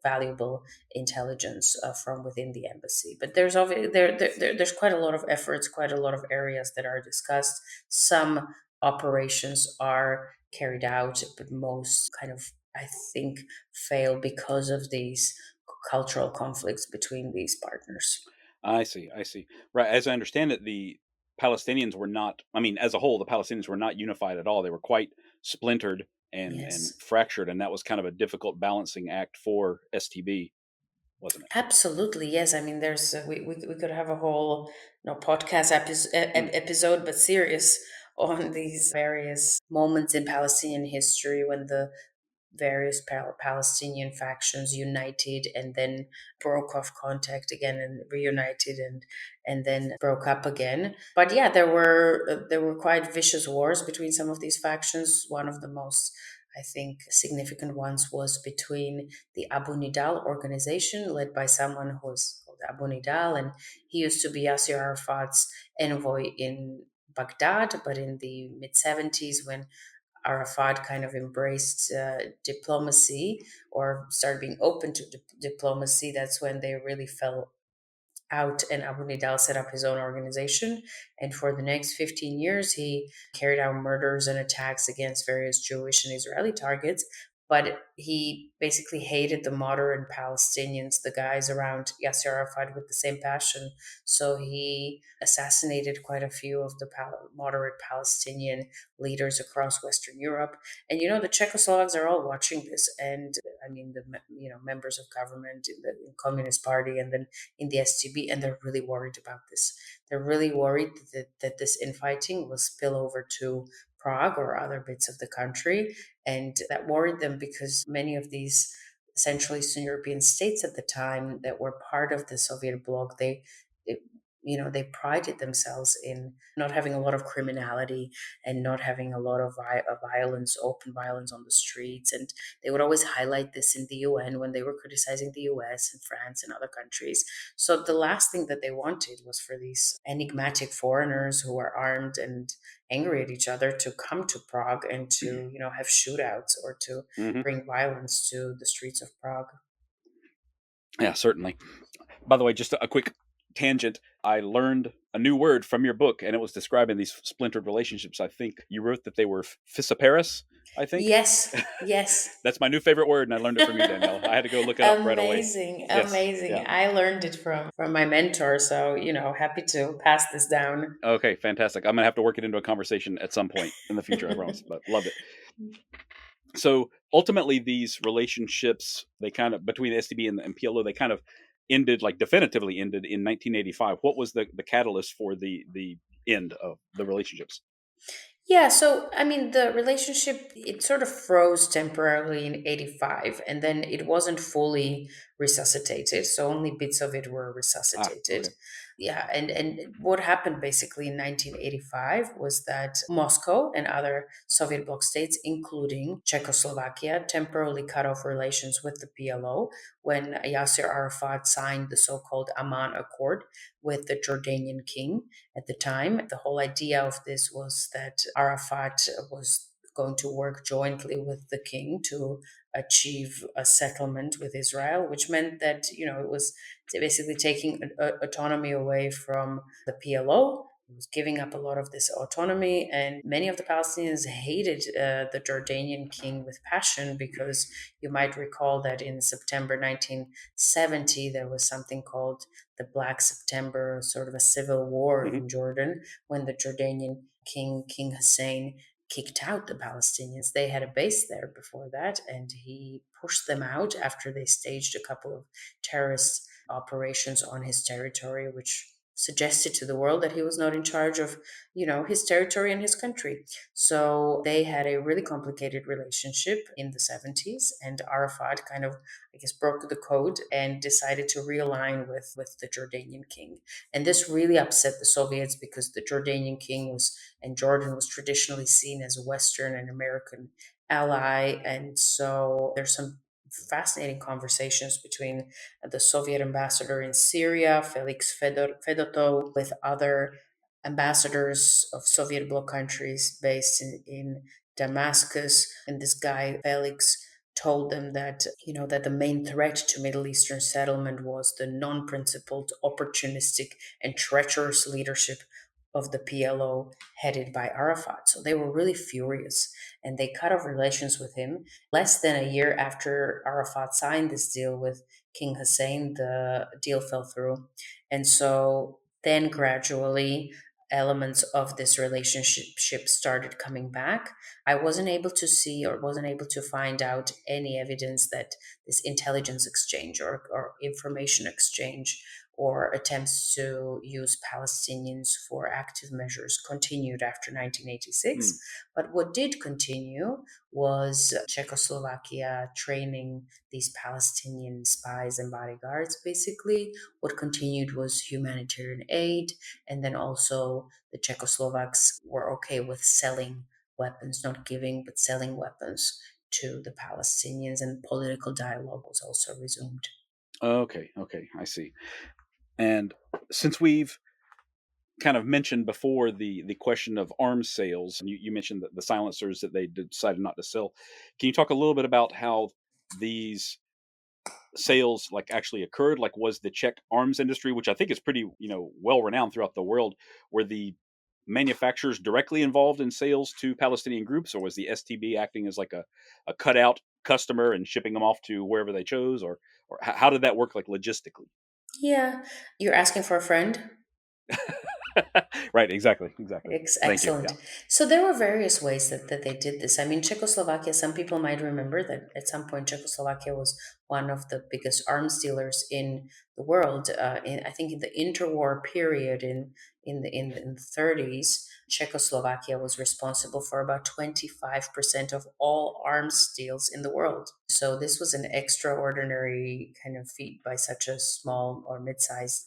valuable intelligence from within the embassy. But there's quite a lot of efforts, quite a lot of areas that are discussed. Some operations are carried out, but most kind of, I think, fail because of these cultural conflicts between these partners. I see. I see. Right. As I understand it, the Palestinians were not. I mean, as a whole, the Palestinians were not unified at all. They were quite splintered and Yes. fractured, and that was kind of a difficult balancing act for STB, wasn't it? Absolutely, yes. I mean, there's we could have a whole, podcast Mm. episode, but serious, on these various moments in Palestinian history when the various Palestinian factions united and then broke off contact again and reunited and then broke up again. But yeah, there were quite vicious wars between some of these factions. One of the most, I think, significant ones was between the Abu Nidal organization, led by someone who was called Abu Nidal, and he used to be Yasser Arafat's envoy in Baghdad. But in the mid 70s, when Arafat kind of embraced diplomacy or started being open to diplomacy, that's when they really fell out, and Abu Nidal set up his own organization. And for the next 15 years, he carried out murders and attacks against various Jewish and Israeli targets. But he basically hated the moderate Palestinians, the guys around Yasser Arafat, with the same passion. So he assassinated quite a few of the moderate Palestinian leaders across Western Europe. And the Czechoslovaks are all watching this, and I mean the members of government in the Communist Party, and then in the SGB, and they're really worried about this. They're really worried that this infighting will spill over to Prague or other bits of the country. And that worried them because many of these Central Eastern European states at the time that were part of the Soviet bloc, they they prided themselves in not having a lot of criminality and not having a lot of violence, open violence on the streets. And they would always highlight this in the UN when they were criticizing the US and France and other countries. So the last thing that they wanted was for these enigmatic foreigners who were armed and angry at each other to come to Prague and to, have shootouts or to Hmm. bring violence to the streets of Prague. Yeah, certainly. By the way, just a quick tangent. I learned a new word from your book, and it was describing these splintered relationships. I think you wrote that they were fissiparous, I think. Yes, yes. That's my new favorite word, and I learned it from you, Danielle. I had to go look it up right away. Amazing, Yes. amazing. Yeah. I learned it from my mentor, so happy to pass this down. Okay, fantastic. I'm going to have to work it into a conversation at some point in the future, I promise, but loved it. So ultimately, these relationships, they kind of, between the SDB and PLO, they kind of ended, like definitively ended in 1985. What was the catalyst for the end of the relationships? Yeah, so I mean, the relationship, it sort of froze temporarily in 85, and then it wasn't fully resuscitated. So only bits of it were Ah, resuscitated. okay. Yeah, and what happened basically in 1985 was that Moscow and other Soviet bloc states, including Czechoslovakia, temporarily cut off relations with the PLO when Yasser Arafat signed the so-called Amman Accord with the Jordanian king at the time. The whole idea of this was that Arafat was going to work jointly with the king to achieve a settlement with Israel, which meant that, it was basically taking autonomy away from the PLO. It was giving up a lot of this autonomy, and many of the Palestinians hated the Jordanian king with passion, because you might recall that in September 1970 there was something called the Black September, sort of a civil war Hmm. in Jordan, when the Jordanian King Hussein kicked out the Palestinians. They had a base there before that, and he pushed them out after they staged a couple of terrorist operations on his territory, which suggested to the world that he was not in charge of, his territory and his country. So they had a really complicated relationship in the 70s, and Arafat kind of, I guess, broke the code and decided to realign with the Jordanian king. And this really upset the Soviets because the Jordanian king was, and Jordan was traditionally seen as a Western and American ally. And so there's some fascinating conversations between the Soviet ambassador in Syria, Fedotov, with other ambassadors of Soviet bloc countries based in Damascus. And this guy, Felix, told them that, that the main threat to Middle Eastern settlement was the non-principled, opportunistic, and treacherous leadership of the PLO headed by Arafat. So they were really furious and they cut off relations with him. Less than a year after Arafat signed this deal with King Hussein, the deal fell through. And so then gradually elements of this relationship started coming back. I wasn't able to see or wasn't able to find out any evidence that this intelligence exchange or information exchange or attempts to use Palestinians for active measures continued after 1986. But what did continue was Czechoslovakia training these Palestinian spies and bodyguards. Basically, what continued was humanitarian aid, and then also the Czechoslovaks were okay with selling weapons, not giving, but selling weapons to the Palestinians, and political dialogue was also resumed. Okay, I see. And since we've kind of mentioned before the question of arms sales, and you mentioned the silencers that they decided not to sell, can you talk a little bit about how these sales like actually occurred? Like, was the Czech arms industry, which I think is pretty well renowned throughout the world, were the manufacturers directly involved in sales to Palestinian groups, or was the STB acting as like a cutout customer and shipping them off to wherever they chose, or how did that work, like logistically? Yeah, you're asking for a friend? Right, exactly. Thank you. Excellent. Yeah. So there were various ways that they did this. I mean, Czechoslovakia, some people might remember that at some point Czechoslovakia was one of the biggest arms dealers in the world. I think in the interwar period in the 30s, Czechoslovakia was responsible for about 25% of all arms deals in the world. So this was an extraordinary kind of feat by such a small or mid-sized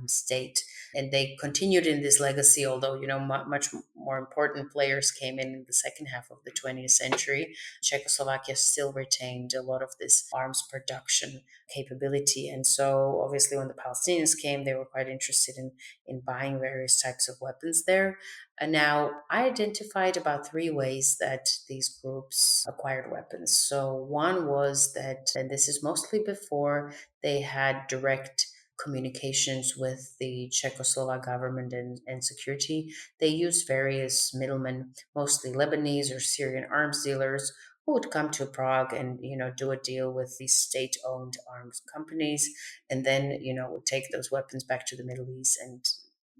state, and they continued in this legacy. Although much more important players came in the second half of the 20th century, Czechoslovakia still retained a lot of this arms production capability. And so obviously when the Palestinians came, they were quite interested in buying various types of weapons there. And now I identified about three ways that these groups acquired weapons. So one was that, and this is mostly before they had direct communications with the Czechoslovak government and security, they used various middlemen, mostly Lebanese or Syrian arms dealers, who would come to Prague and do a deal with these state-owned arms companies, and then would take those weapons back to the Middle East and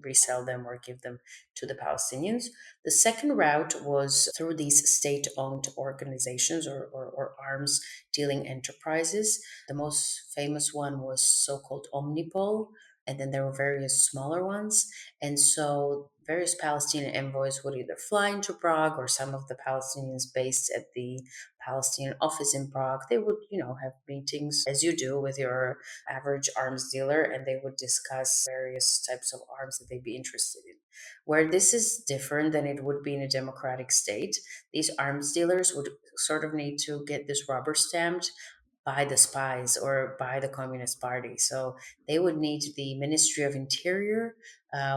resell them or give them to the Palestinians. The second route was through these state owned organizations or arms dealing enterprises. The most famous one was so called Omnipol, and then there were various smaller ones. And so various Palestinian envoys would either fly into Prague, or some of the Palestinians based at the Palestinian office in Prague. They would, have meetings as you do with your average arms dealer, and they would discuss various types of arms that they'd be interested in. Where this is different than it would be in a democratic state, these arms dealers would sort of need to get this rubber stamped by the spies or by the Communist Party. So they would need the Ministry of Interior,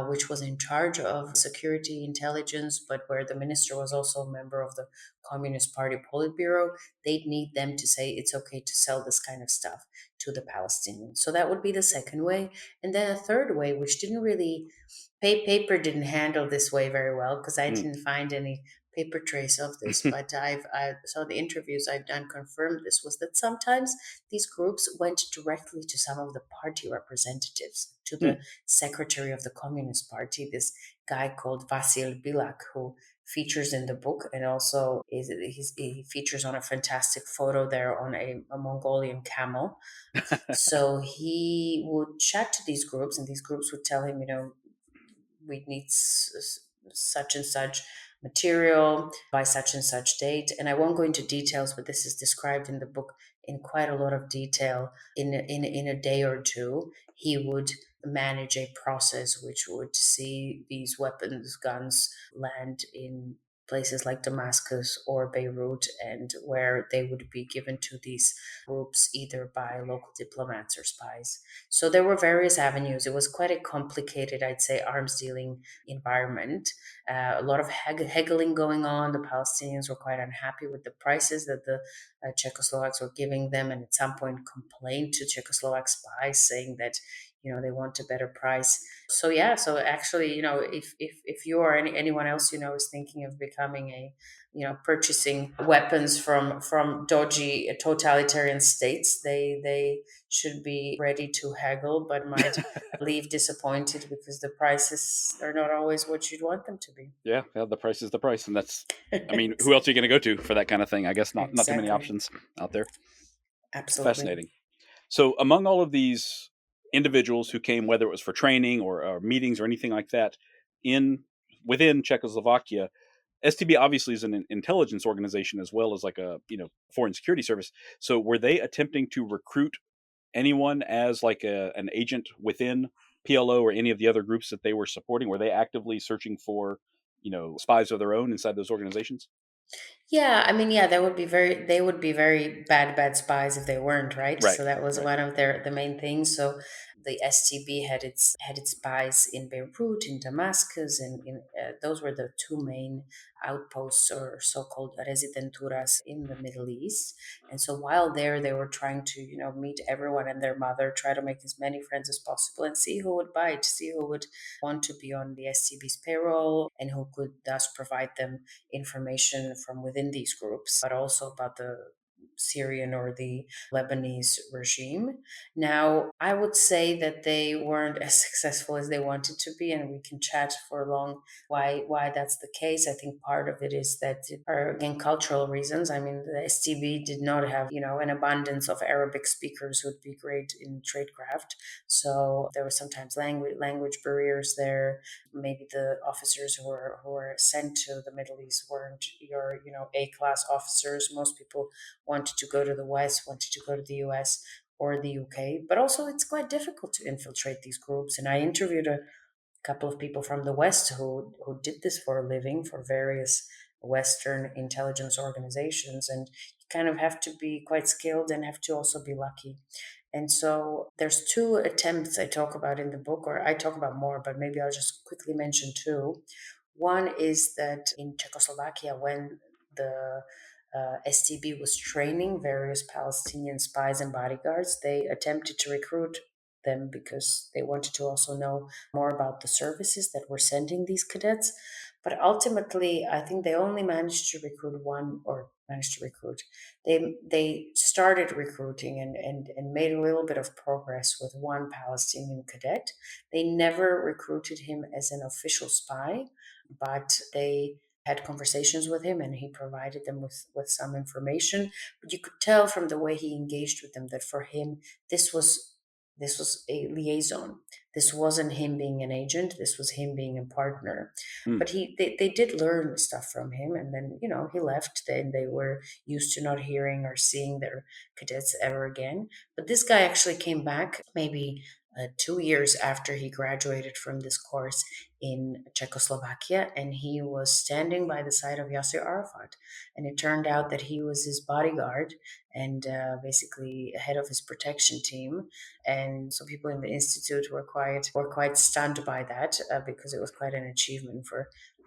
which was in charge of security intelligence, but where the minister was also a member of the Communist Party Politburo. They'd need them to say it's okay to sell this kind of stuff to the Palestinians. So that would be the second way. And then a third way, which didn't really, paper didn't handle this way very well, because I Mm. didn't find any paper trace of this, but I so the interviews I've done confirmed this, was that sometimes these groups went directly to some of the party representatives, to Hmm. the secretary of the Communist Party, this guy called Vasil Bilak, who features in the book, and also he features on a fantastic photo there on a Mongolian camel. So he would chat to these groups, and these groups would tell him, we need such and such material by such and such date. And I won't go into details, but this is described in the book in quite a lot of detail. In a day or two, he would manage a process which would see these weapons, guns, land in places like Damascus or Beirut, and where they would be given to these groups either by local diplomats or spies. So there were various avenues. It was quite a complicated, I'd say, arms dealing environment. A lot of haggling going on. The Palestinians were quite unhappy with the prices that the Czechoslovaks were giving them, and at some point complained to Czechoslovak spies saying that they want a better price. So yeah, so actually, if you or anyone else is thinking of becoming a purchasing weapons from dodgy totalitarian states, they should be ready to haggle, but might leave disappointed because the prices are not always what you'd want them to be. Yeah, the price is the price, and I mean, who else are you going to go to for that kind of thing? I guess not too many Exactly. options out there. Absolutely. Fascinating. So, among all of these individuals who came, whether it was for training or meetings or anything like that, in within Czechoslovakia, STB obviously is an intelligence organization as well as like a foreign security service. So, were they attempting to recruit anyone as like an agent within PLO or any of the other groups that they were supporting? Were they actively searching for spies of their own inside those organizations? Yeah, I mean, yeah, they would be very bad spies if they weren't, right? Right. So that was Right. one of the main things. So the STB had its spies in Beirut, in Damascus, and those were the two main outposts or so-called residenturas in the Middle East. And so while there, they were trying to meet everyone and their mother, try to make as many friends as possible, and see who would bite, see who would want to be on the STB's payroll, and who could thus provide them information from within these groups, but also about the Syrian or the Lebanese regime. Now, I would say that they weren't as successful as they wanted to be, and we can chat for long why that's the case. I think part of it is that are again cultural reasons. I mean, the STB did not have an abundance of Arabic speakers who'd be great in tradecraft, so there were sometimes language barriers there. Maybe the officers who were sent to the Middle East weren't your A-class officers. Most people wanted to go to the West, wanted to go to the US or the UK, but also it's quite difficult to infiltrate these groups. And I interviewed a couple of people from the West who did this for a living for various Western intelligence organizations, and you kind of have to be quite skilled and have to also be lucky. And so there's two attempts I talk about in the book, or I talk about more, but maybe I'll just quickly mention two. One is that in Czechoslovakia, when the STB was training various Palestinian spies and bodyguards, they attempted to recruit them because they wanted to also know more about the services that were sending these cadets. But ultimately, I think they only managed to recruit one, or managed to recruit. They started recruiting and made a little bit of progress with one Palestinian cadet. They never recruited him as an official spy, but they had conversations with him and he provided them with some information. But you could tell from the way he engaged with them that for him this was a liaison. This wasn't him being an agent. This was him being a partner. Hmm. But they did learn stuff from him, and then he left. Then they were used to not hearing or seeing their cadets ever again. But this guy actually came back maybe 2 years after he graduated from this course in Czechoslovakia, and he was standing by the side of Yasser Arafat. And it turned out that he was his bodyguard and basically head of his protection team. And so people in the institute were quite stunned by that because it was quite an achievement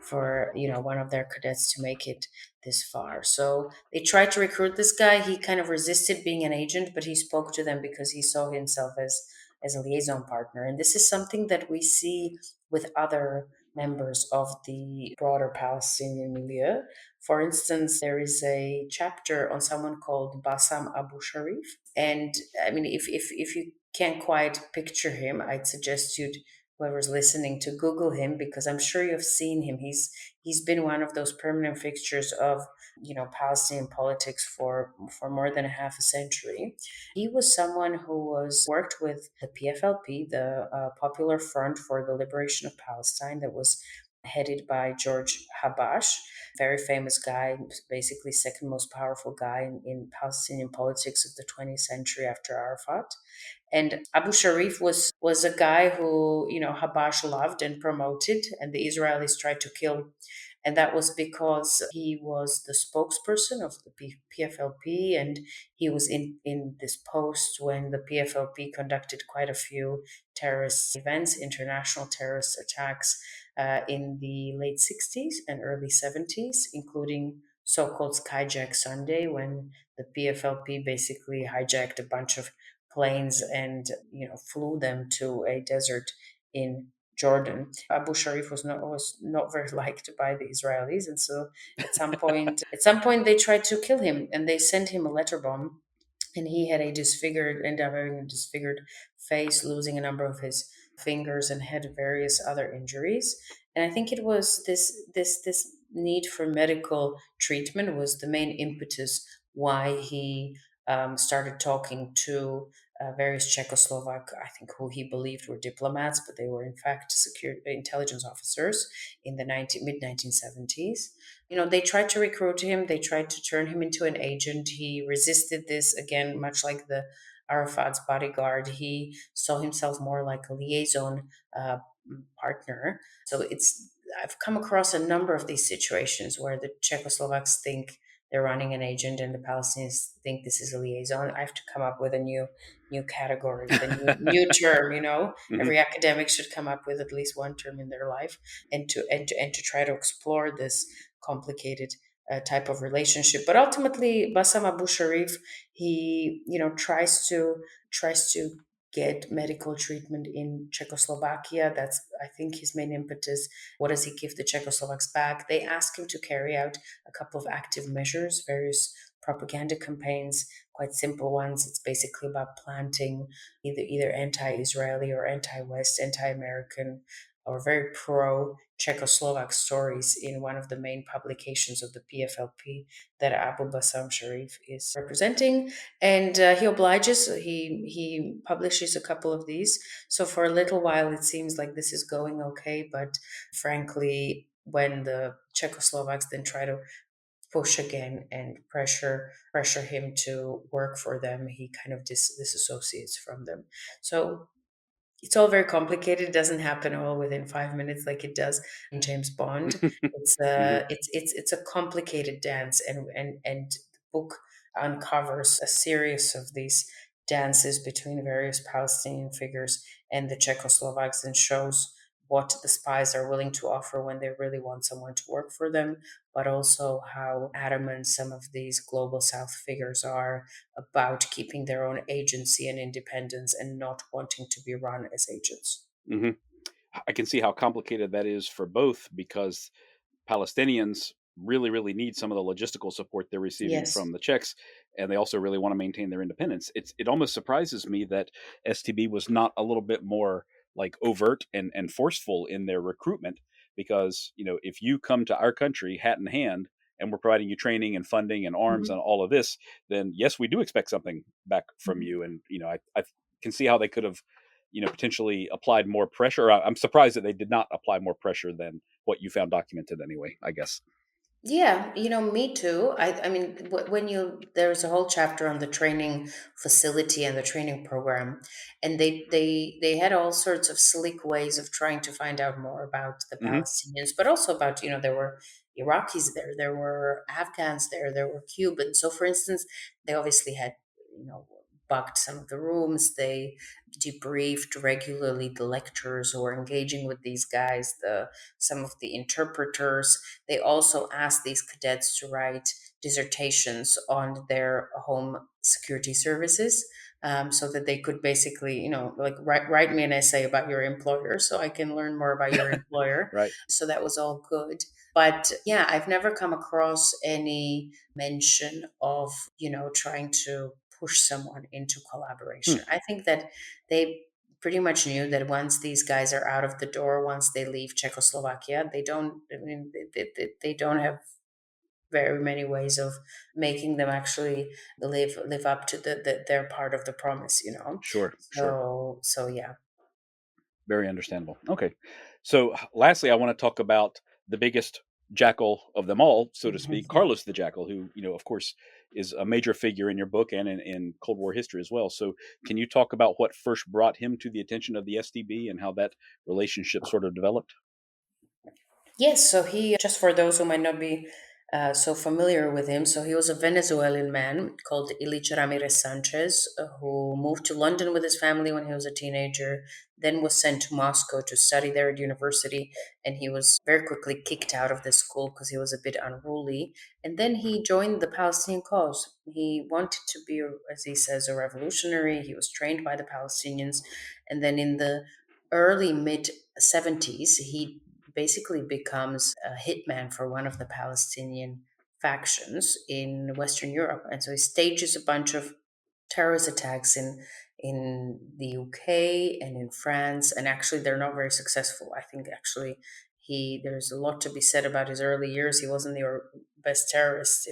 for one of their cadets to make it this far. So they tried to recruit this guy. He kind of resisted being an agent, but he spoke to them because he saw himself as a liaison partner. And this is something that we see with other members of the broader Palestinian milieu. For instance, there is a chapter on someone called Bassam Abu Sharif. And I mean, if you can't quite picture him, I'd suggest whoever's listening to Google him, because I'm sure you've seen him. He's been one of those permanent fixtures of Palestinian politics for more than a half a century. He was someone who was worked with the PFLP, the Popular Front for the Liberation of Palestine, that was headed by George Habash, very famous guy, basically second most powerful guy in Palestinian politics of the 20th century after Arafat. And Abu Sharif was a guy who, Habash loved and promoted, and the Israelis tried to kill. And that was because he was the spokesperson of the PFLP, and he was in this post when the PFLP conducted quite a few terrorist events, international terrorist attacks in the late 60s and early 70s, including so-called Skyjack Sunday, when the PFLP basically hijacked a bunch of planes and flew them to a desert in Jordan. Abu Sharif was not very liked by the Israelis, and so at some point they tried to kill him, and they sent him a letter bomb, and he had ended up having a disfigured face, losing a number of his fingers, and had various other injuries. And I think it was this need for medical treatment was the main impetus why he started talking to various Czechoslovak, I think, who he believed were diplomats, but they were in fact secure intelligence officers in the mid 1970s. They tried to recruit him. They tried to turn him into an agent. He resisted this, again, much like the Arafat's bodyguard. He saw himself more like a liaison partner. So I've come across a number of these situations where the Czechoslovaks think they're running an agent and the Palestinians think this is a liaison. I have to come up with a new category, with a new term. Hmm. Every academic should come up with at least one term in their life, and to try to explore this complicated type of relationship. But ultimately, Bassam Abu Sharif, he tries to get medical treatment in Czechoslovakia. That's, I think, his main impetus. What does he give the Czechoslovaks back? They ask him to carry out a couple of active measures, various propaganda campaigns, quite simple ones. It's basically about planting either anti-Israeli or anti-West, anti-American, or very pro Czechoslovak stories in one of the main publications of the PFLP that Abu Bassam Sharif is representing. And he obliges. He publishes a couple of these. So for a little while, it seems like this is going okay. But frankly, when the Czechoslovaks then try to push again and pressure him to work for them, he kind of disassociates from them. So it's all very complicated. It doesn't happen all within 5 minutes like it does in James Bond. It's Hmm. it's a complicated dance, and the book uncovers a series of these dances between various Palestinian figures and the Czechoslovaks, and shows what the spies are willing to offer when they really want someone to work for them, but also how adamant some of these global South figures are about keeping their own agency and independence and not wanting to be run as agents. Hmm. I can see how complicated that is for both because Palestinians really, really need some of the logistical support they're receiving Yes. from the Czechs, and they also really want to maintain their independence. It almost surprises me that STB was not a little bit more like overt and forceful in their recruitment, because if you come to our country hat in hand and we're providing you training and funding and arms and Mhm. all of this, then yes, we do expect something back from Mhm. you. And I can see how they could have potentially applied more pressure. I'm surprised that they did not apply more pressure than what you found documented anyway, I guess. Yeah, me too. I mean, when there's a whole chapter on the training facility and the training program, and they had all sorts of slick ways of trying to find out more about the Hmm. Palestinians, but also about, there were Iraqis there were Afghans there were Cubans. So, for instance, they obviously had, bugged some of the rooms. They debriefed regularly the lecturers who were engaging with these guys, the some of the interpreters. They also asked these cadets to write dissertations on their home security services. so that they could basically, like write me an essay about your employer so I can learn more about your employer. Right. So that was all good. But yeah, I've never come across any mention of, trying to push someone into Hmm. collaboration. I think that they pretty much knew that once these guys are out of the door, once they leave Czechoslovakia, they don't, I mean, they don't have very many ways of making them actually live up to their part of the promise, Sure. Sure. so yeah. Very understandable. Okay. So, lastly, I want to talk about the biggest jackal of them all, so to speak, Carlos the Jackal, who, of course, is a major figure in your book and in Cold War history as well. So, can you talk about what first brought him to the attention of the SDB and how that relationship sort of developed? Yes, so he, just for those who might not be so familiar with him, so he was a Venezuelan man called Ilich Ramirez Sanchez, who moved to London with his family when he was a teenager, then was sent to Moscow to study there at university, and he was very quickly kicked out of the school because he was a bit unruly. And then he joined the Palestinian cause. He wanted to be, as he says, a revolutionary. He was trained by the Palestinians, and then in the early mid 70s, he basically becomes a hitman for one of the Palestinian factions in Western Europe. And so he stages a bunch of terrorist attacks in the UK and in France, and actually they're not very successful. I think actually he there's a lot to be said about his early years. He wasn't the best terrorist,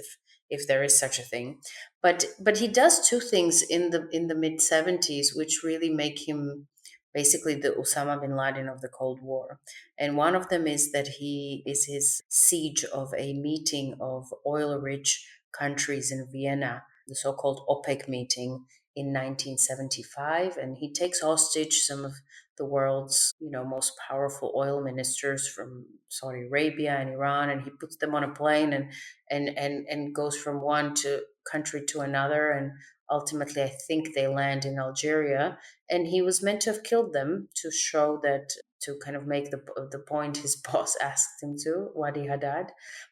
if there is such a thing. But he does two things in the mid 70s which really make him basically the Osama bin Laden of the Cold War. And one of them is that he is his siege of a meeting of oil rich countries in Vienna, the so called OPEC meeting in 1975. And he takes hostage some of the world's most powerful oil ministers from Saudi Arabia and Iran, and he puts them on a plane and goes from one country to another, and ultimately I think they land in Algeria. And he was meant to have killed them to show that, to kind of make the point his boss asked him to, Wadi Haddad,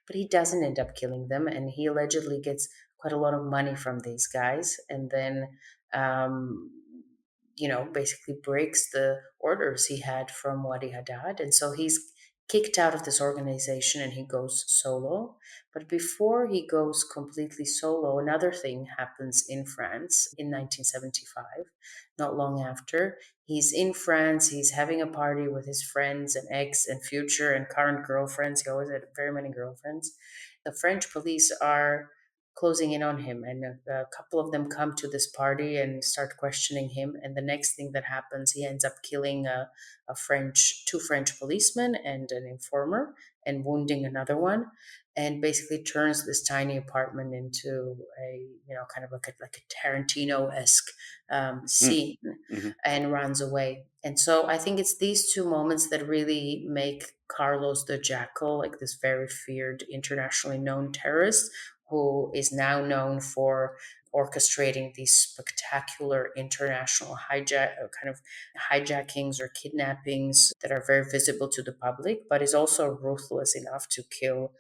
but he doesn't end up killing them, and he allegedly gets quite a lot of money from these guys, and then um, basically breaks the orders he had from Wadi Haddad, and so he's kicked out of this organization and he goes solo. But before he goes completely solo, another thing happens in France in 1975, not long after. He's in France, he's having a party with his friends and ex and future and current girlfriends. He always had very many girlfriends. The French police are closing in on him, and a couple of them come to this party and start questioning him. And the next thing that happens, he ends up killing two French policemen and an informer, and wounding another one, and basically turns this tiny apartment into a kind of like a Tarantino-esque Hmm. scene, Hmm. and runs away. And so I think it's these two moments that really make Carlos the Jackal like this very feared, internationally known terrorist who is now known for orchestrating these spectacular international kind of hijackings or kidnappings that are very visible to the public, but is also ruthless enough to kill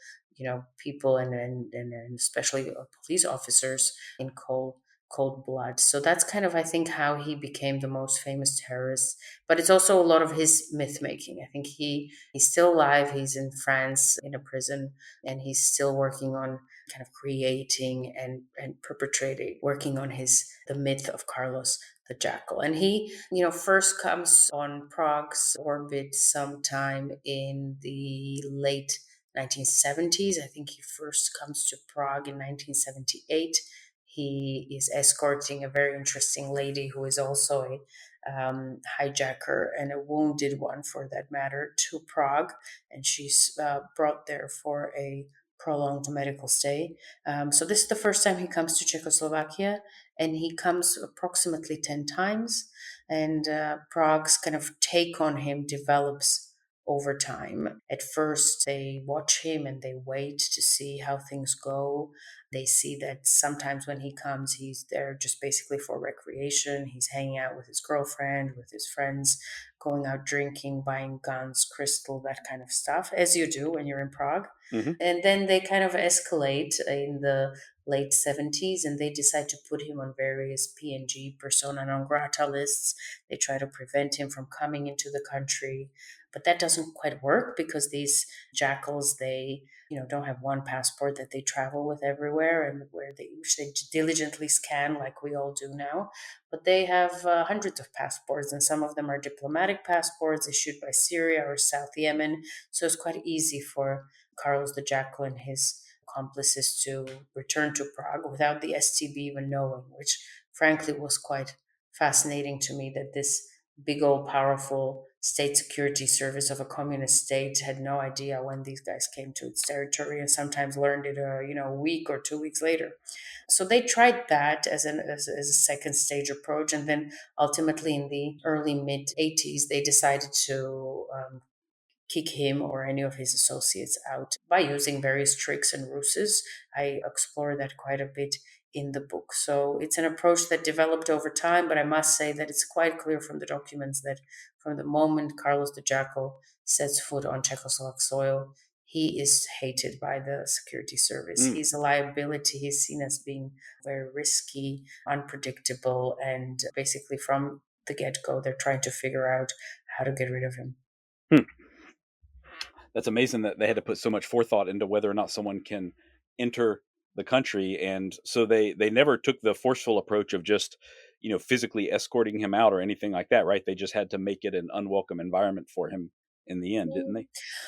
people and especially police officers in cold blood. So that's kind of, I think, how he became the most famous terrorist. But it's also a lot of his myth making. I think he's still alive. He's in France in a prison, and he's still working on kind of creating and perpetrating, working on his the myth of Carlos the Jackal. And he, first comes on Prague's orbit sometime in the late 1970s. I think he first comes to Prague in 1978. He is escorting a very interesting lady who is also a hijacker and a wounded one, for that matter, to Prague, and she's brought there for a prolonged medical stay. So this is the first time he comes to Czechoslovakia, and he comes approximately 10 times. And Prague's kind of take on him develops over time. At first, they watch him and they wait to see how things go. They see that sometimes when he comes, he's there just basically for recreation. He's hanging out with his girlfriend, with his friends, going out drinking, buying guns, crystal, that kind of stuff, as you do when you're in Prague. Hmm. And then they kind of escalate in the late 70s, and they decide to put him on various PNG, persona non grata lists. They try to prevent him from coming into the country. But that doesn't quite work because these jackals, they don't have one passport that they travel with everywhere and where which they diligently scan like we all do now, but they have hundreds of passports, and some of them are diplomatic passports issued by Syria or South Yemen. So it's quite easy for Carlos the Jackal and his accomplices to return to Prague without the STB even knowing, which frankly was quite fascinating to me, that this big old powerful state security service of a communist state had no idea when these guys came to its territory, and sometimes learned it a week or 2 weeks later. So they tried that as a second stage approach, and then ultimately in the early mid 80s they decided to kick him or any of his associates out by using various tricks and ruses. I explore that quite a bit in the book. So it's an approach that developed over time, but I must say that it's quite clear from the documents that from the moment Carlos the Jackal sets foot on Czechoslovak soil, he is hated by the security service. Mm. He's a liability. He's seen as being very risky, unpredictable, and basically from the get go, they're trying to figure out how to get rid of him. Hmm. That's amazing that they had to put so much forethought into whether or not someone can enter the country, and so they never took the forceful approach of just physically escorting him out or anything like that, right? They just had to make it an unwelcome environment for him in the end, didn't they?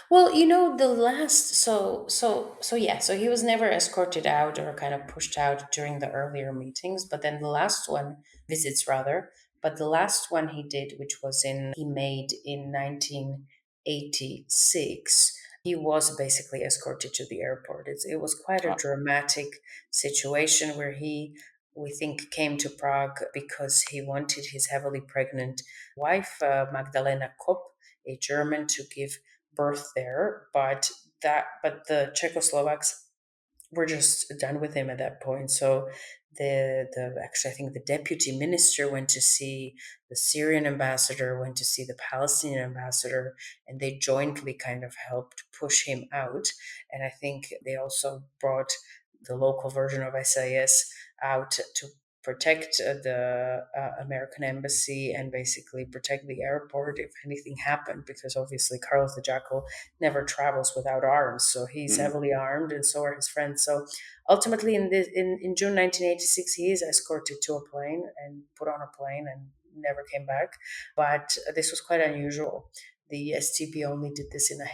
Well, the last so he was never escorted out or kind of pushed out during the earlier meetings, but then the last one visits rather, but the last one he did, which was in he made in 1986, he was basically escorted to the airport. It was quite a Ah. dramatic situation where he, we think, came to Prague because he wanted his heavily pregnant wife, Magdalena Kopp, a German, to give birth there, but the Czechoslovaks were just done with him at that point. So the actually I think the deputy minister went to see the Syrian ambassador, went to see the Palestinian ambassador, and they jointly kind of helped push him out. And I think they also brought the local version of SIS out to protect the American embassy and basically protect the airport if anything happened, because obviously Carlos the Jackal never travels without arms, so he's Mhm. heavily armed, and so are his friends. So ultimately, in June 1986, he is escorted to a plane and put on a plane and never came back. But this was quite unusual. The STB only did this in a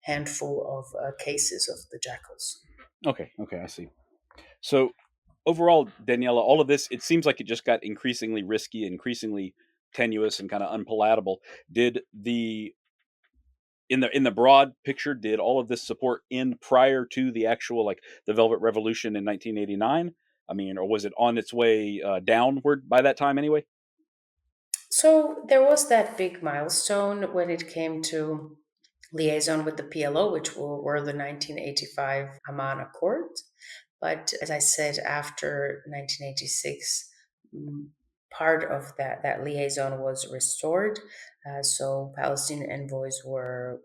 handful of cases of the jackals. Okay, I see. So overall, Daniela, all of this, it seems like it just got increasingly risky, increasingly tenuous, and kind of unpalatable. Did the in the broad picture, did all of this support end prior to the actual, like, the Velvet Revolution in 1989? I mean, or was it on its way downward by that time anyway? So there was that big milestone when it came to liaison with the PLO, which were the 1985 Amman Accords. But as I said, after 1986, mm, part of that liaison was restored. So Palestinian envoys were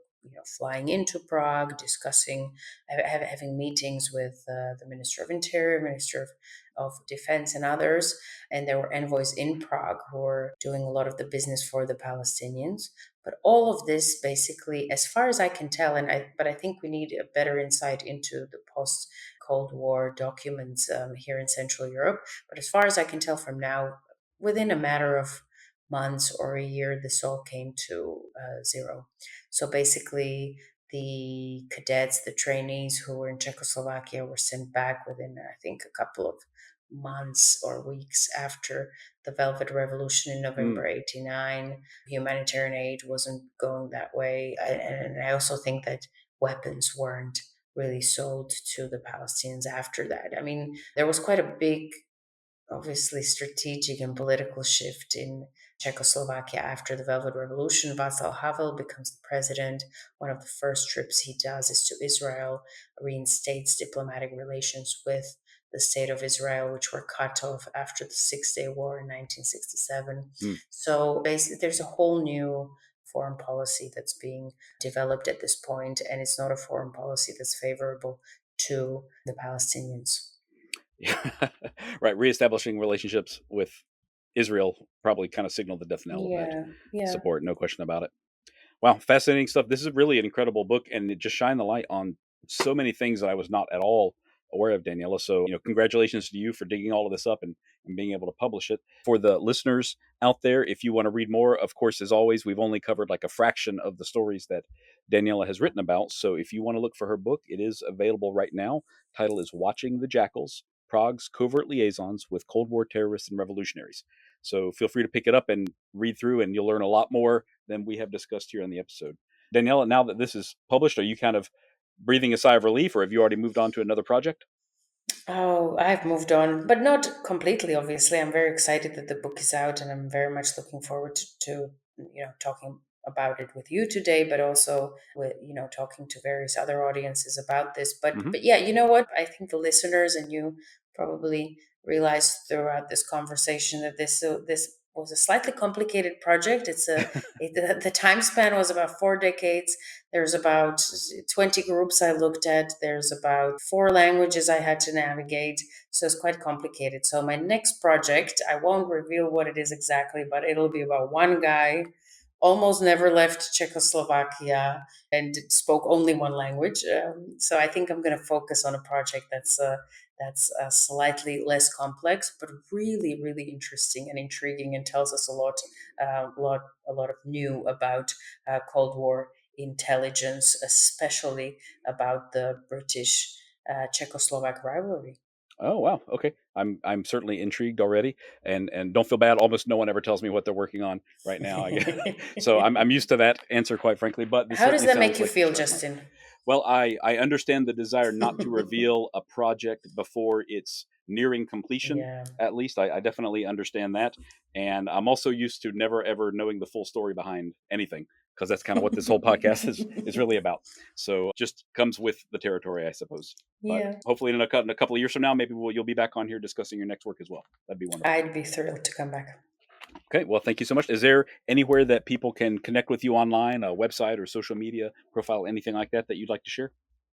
flying into Prague, discussing, having meetings with the Minister of Interior, Minister of Defense, and others. And there were envoys in Prague who were doing a lot of the business for the Palestinians. But all of this, basically, as far as I can tell, but I think we need a better insight into the post Cold War documents here in Central Europe. But as far as I can tell from now, within a matter of months or a year, this all came to zero. So basically, the cadets, the trainees who were in Czechoslovakia were sent back within, I think, a couple of months or weeks after the Velvet Revolution in Mm. November 89. Humanitarian aid wasn't going that way. And I also think that weapons weren't really sold to the Palestinians after that. I mean, there was quite a big, obviously, strategic and political shift in Czechoslovakia after the Velvet Revolution. Václav Havel becomes the president. One of the first trips he does is to Israel, reinstates diplomatic relations with the state of Israel, which were cut off after the Six-Day War in 1967. Mm. So basically, there's a whole new foreign policy that's being developed at this point, and it's not a foreign policy that's favorable to the Palestinians. Right. Reestablishing relationships with Israel probably kind of signaled the death knell of that Yeah, yeah. support. No question about it. Wow, fascinating stuff. This is really an incredible book, and it just shined the light on so many things that I was not at all aware of, Daniela. So, congratulations to you for digging all of this up and being able to publish it. For the listeners out there, if you want to read more, of course, as always, we've only covered like a fraction of the stories that Daniela has written about. So, if you want to look for her book, it is available right now. Title is Watching the Jackals: Prague's Covert Liaisons with Cold War Terrorists and Revolutionaries. So, feel free to pick it up and read through, and you'll learn a lot more than we have discussed here on the episode. Daniela, now that this is published, are you kind of breathing a sigh of relief, or have you already moved on to another project? Oh, I've moved on, but not completely, obviously. I'm very excited that the book is out, and I'm very much looking forward to talking about it with you today, but also with, talking to various other audiences about this. But Mm-hmm. but yeah, you know what? I think the listeners and you probably realized throughout this conversation that this was a slightly complicated project. The time span was about 4 decades. There's about 20 groups I looked at. There's about 4 languages I had to navigate. So it's quite complicated. So my next project, I won't reveal what it is exactly, but it'll be about one guy almost never left Czechoslovakia and spoke only one language. So I think I'm going to focus on a project that's slightly less complex, but really, really interesting and intriguing, and tells us a lot of new about Cold War intelligence, especially about the British Czechoslovak rivalry. Oh wow, okay. I'm certainly intrigued already, and don't feel bad. Almost no one ever tells me what they're working on right now. I guess so. I'm used to that answer, quite frankly. But this How does certainly that sounds make you like it's feel, right up my. Justin? Well, I understand the desire not to reveal a project before it's nearing completion. Yeah. At least I definitely understand that, and I'm also used to never ever knowing the full story behind anything, because that's kind of what this whole podcast is really about. So just comes with the territory, I suppose. But Yeah. hopefully, in a couple of years from now, maybe you'll be back on here discussing your next work as well. That'd be wonderful. I'd be thrilled to come back. Okay, well, thank you so much. Is there anywhere that people can connect with you online, a website or social media profile, anything like that that you'd like to share?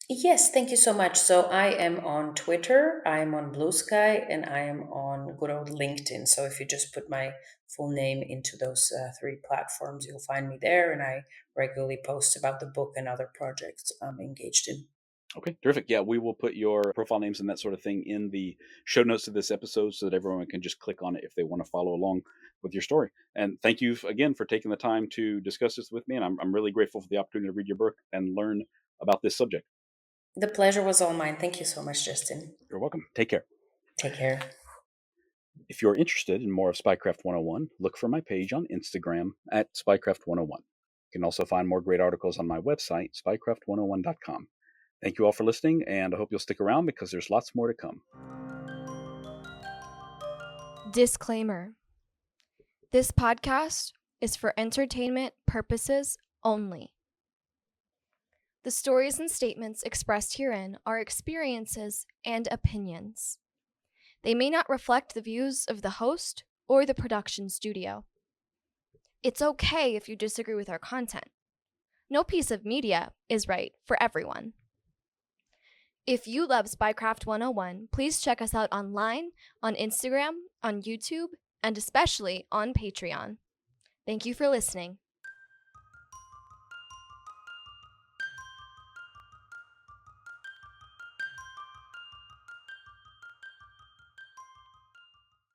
Yes, thank you so much. So I am on Twitter, I am on Blue Sky, and I am on good old LinkedIn. So if you just put my full name into those three platforms, you'll find me there. And I regularly post about the book and other projects I'm engaged in. Okay, terrific. Yeah, we will put your profile names and that sort of thing in the show notes of this episode so that everyone can just click on it if they want to follow along with your story. And thank you again for taking the time to discuss this with me. And I'm really grateful for the opportunity to read your book and learn about this subject. The pleasure was all mine. Thank you so much, Justin. You're welcome. Take care. Take care. If you're interested in more of Spycraft 101, look for my page on Instagram at Spycraft 101. You can also find more great articles on my website, spycraft101.com. Thank you all for listening, and I hope you'll stick around because there's lots more to come. Disclaimer: this podcast is for entertainment purposes only. The stories and statements expressed herein are experiences and opinions. They may not reflect the views of the host or the production studio. It's okay if you disagree with our content. No piece of media is right for everyone. If you love Spycraft 101, please check us out online, on Instagram, on YouTube, and especially on Patreon. Thank you for listening.